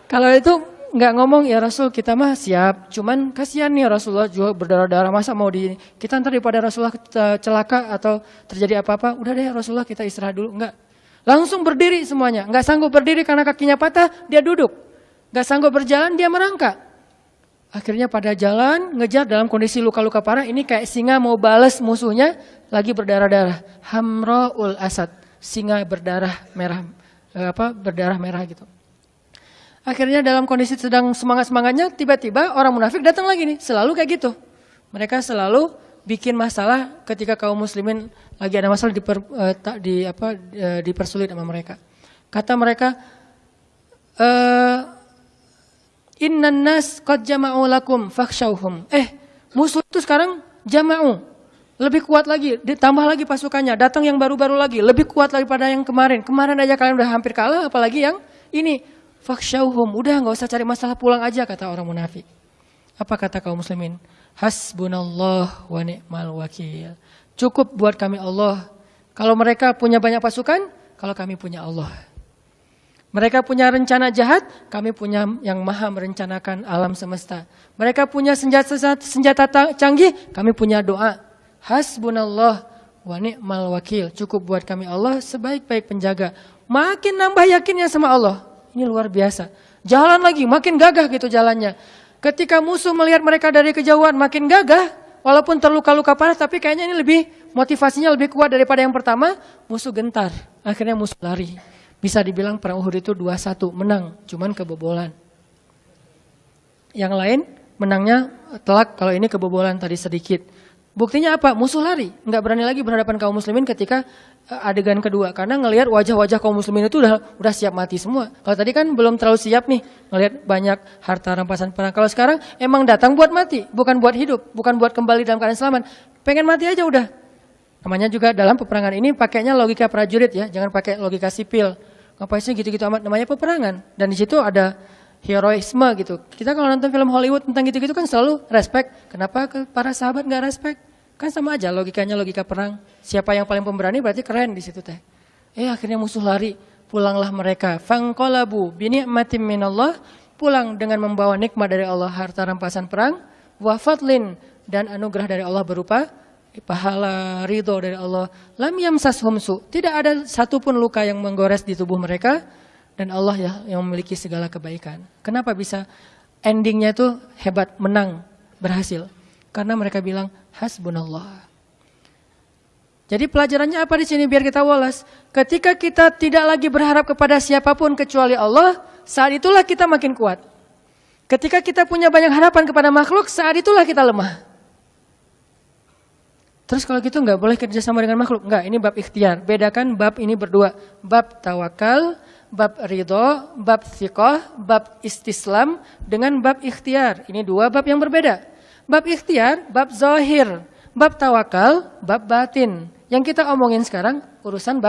Kalau itu nggak ngomong, ya Rasul kita mah siap, cuman kasihan nih Rasulullah juga berdarah-darah, masa mau kita ntar daripada Rasulullah celaka atau terjadi apa-apa, udah deh Rasulullah kita istirahat dulu. Enggak, langsung berdiri semuanya. Nggak sanggup berdiri karena kakinya patah, dia duduk. Nggak sanggup berjalan, dia merangkak. Akhirnya pada jalan ngejar dalam kondisi luka-luka parah. Ini kayak singa mau balas musuhnya, lagi berdarah-darah. Hamra'ul Asad, singa berdarah merah, berdarah merah gitu. Akhirnya dalam kondisi sedang semangat-semangatnya, tiba-tiba orang munafik datang lagi nih. Selalu kayak gitu. Mereka selalu bikin masalah ketika kaum muslimin lagi ada masalah, dipersulit sama mereka. Kata mereka, innan nas qad jama'u lakum fakhshawhum. Musuh itu sekarang jama'u. Lebih kuat lagi, ditambah lagi pasukannya. Datang yang baru-baru lagi, lebih kuat daripada yang kemarin. Kemarin aja kalian udah hampir kalah, apalagi yang ini. Fakhshawhum, udah nggak usah cari masalah, pulang aja, kata orang munafik. Apa kata kaum muslimin? Hasbunallah wa ni'mal wakil. Cukup buat kami Allah. Kalau mereka punya banyak pasukan, kalau kami punya Allah. Mereka punya rencana jahat, kami punya yang maha merencanakan alam semesta. Mereka punya senjata canggih, kami punya doa. Hasbunallah wa ni'mal wakil. Cukup buat kami Allah sebaik-baik penjaga. Makin nambah yakinnya sama Allah. Ini luar biasa. Jalan lagi, makin gagah gitu jalannya. Ketika musuh melihat mereka dari kejauhan, makin gagah. Walaupun terluka-luka parah, tapi kayaknya ini motivasinya lebih kuat daripada yang pertama. Musuh gentar, akhirnya musuh lari. Bisa dibilang perang Uhud itu 2-1, menang, cuman kebobolan. Yang lain menangnya telak, kalau ini kebobolan tadi sedikit. Buktinya apa? Musuh lari, nggak berani lagi berhadapan kaum muslimin ketika adegan kedua. Karena ngelihat wajah-wajah kaum muslimin itu udah siap mati semua. Kalau tadi kan belum terlalu siap nih, ngelihat banyak harta rampasan perang. Kalau sekarang emang datang buat mati, bukan buat hidup, bukan buat kembali dalam keadaan selamat. Pengen mati aja udah. Namanya juga dalam peperangan ini pakainya logika prajurit ya, jangan pakai logika sipil. Ngapain sih gitu-gitu amat, namanya peperangan. Dan di situ ada heroisme gitu. Kita kalau nonton film Hollywood tentang gitu-gitu kan selalu respect. Kenapa ke para sahabat nggak respect? Kan sama aja logikanya, logika perang. Siapa yang paling pemberani berarti keren di situ teh. Akhirnya musuh lari, pulanglah mereka. Fanqalabu bini'matin minallah, pulang dengan membawa nikmat dari Allah, harta rampasan perang, wa fadlin, dan anugerah dari Allah berupa pahala, ridho dari Allah. Lam yamsashum su, tidak ada satupun luka yang menggores di tubuh mereka, dan Allah ya yang memiliki segala kebaikan. Kenapa bisa endingnya itu hebat, menang, berhasil? Karena mereka bilang hasbunallah. Jadi pelajarannya apa di sini biar kita walas? Ketika kita tidak lagi berharap kepada siapapun kecuali Allah, saat itulah kita makin kuat. Ketika kita punya banyak harapan kepada makhluk, saat itulah kita lemah. Terus kalau gitu nggak boleh kerjasama dengan makhluk? Nggak, ini bab ikhtiar. Bedakan bab ini berdua. Bab tawakal, bab ridho, bab thiqah, bab istislam dengan bab ikhtiar. Ini dua bab yang berbeda. Bab ikhtiar, bab zahir. Bab tawakal, bab batin. Yang kita omongin sekarang urusan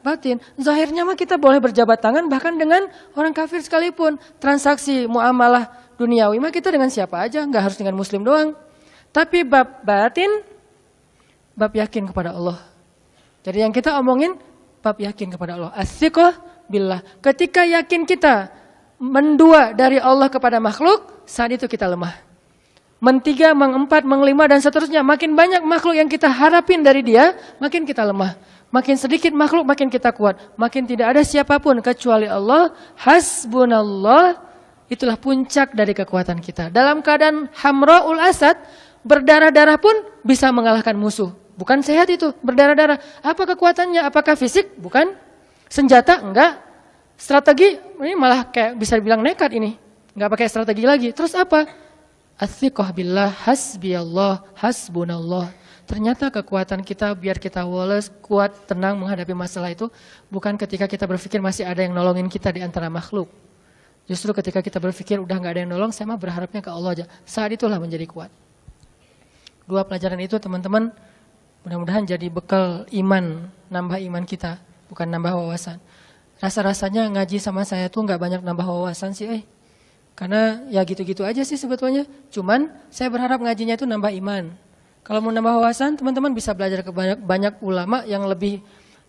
batin. Zahirnya mah kita boleh berjabat tangan bahkan dengan orang kafir sekalipun. Transaksi, muamalah duniawi mah kita dengan siapa aja, nggak harus dengan muslim doang. Tapi bab batin, bab yakin kepada Allah. Jadi yang kita omongin bab yakin kepada Allah. As-siqah billah. Ketika yakin kita mendua dari Allah kepada makhluk, saat itu kita lemah. Mentiga, mengempat, menglima dan seterusnya. Makin banyak makhluk yang kita harapin dari dia, makin kita lemah. Makin sedikit makhluk, makin kita kuat. Makin tidak ada siapapun kecuali Allah. Hasbunallah, itulah puncak dari kekuatan kita. Dalam keadaan hamra'ul asad, berdarah-darah pun bisa mengalahkan musuh. Bukan sehat itu, berdarah-darah. Apa kekuatannya? Apakah fisik? Bukan. Senjata? Enggak. Strategi? Ini malah kayak bisa dibilang nekat ini. Enggak pakai strategi lagi. Terus apa? As-siqah billah, hasbiyallah, hasbunallah. Ternyata kekuatan kita biar kita walas, kuat, tenang menghadapi masalah itu bukan ketika kita berpikir masih ada yang nolongin kita di antara makhluk. Justru ketika kita berpikir udah nggak ada yang nolong, saya mah berharapnya ke Allah aja. Saat itulah menjadi kuat. Dua pelajaran itu teman-teman mudah-mudahan jadi bekal iman, nambah iman kita, bukan nambah wawasan. Rasa-rasanya ngaji sama saya tuh nggak banyak nambah wawasan sih, Karena ya gitu-gitu aja sih sebetulnya. Cuman saya berharap ngajinya itu nambah iman. Kalau mau nambah wawasan, teman-teman bisa belajar ke banyak ulama yang lebih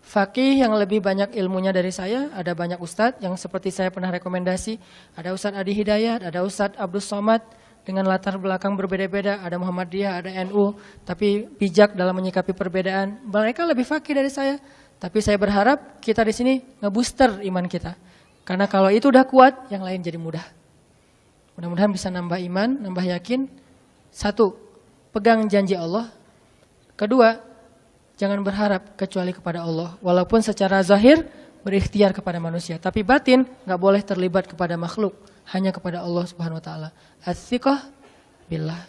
faqih, yang lebih banyak ilmunya dari saya. Ada banyak ustadz yang seperti saya pernah rekomendasi. Ada Ustadz Adi Hidayat, ada Ustadz Abdul Somad dengan latar belakang berbeda-beda. Ada Muhammadiyah, ada NU, tapi bijak dalam menyikapi perbedaan. Mereka lebih faqih dari saya. Tapi saya berharap kita di sini ngebooster iman kita. Karena kalau itu udah kuat, yang lain jadi mudah. Mudah-mudahan bisa nambah iman, nambah yakin. Satu, pegang janji Allah. Kedua, jangan berharap kecuali kepada Allah. Walaupun secara zahir berikhtiar kepada manusia. Tapi batin gak boleh terlibat kepada makhluk. Hanya kepada Allah Subhanahu Wa Taala. As-siqah billah.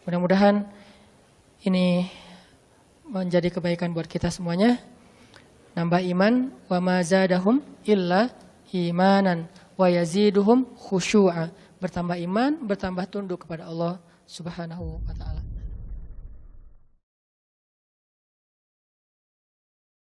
Mudah-mudahan ini menjadi kebaikan buat kita semuanya. Nambah iman. Wa ma zadahum illa imanan. Wa yaziduhum khusyu'a. Bertambah iman, bertambah tunduk kepada Allah Subhanahu wa Ta'ala.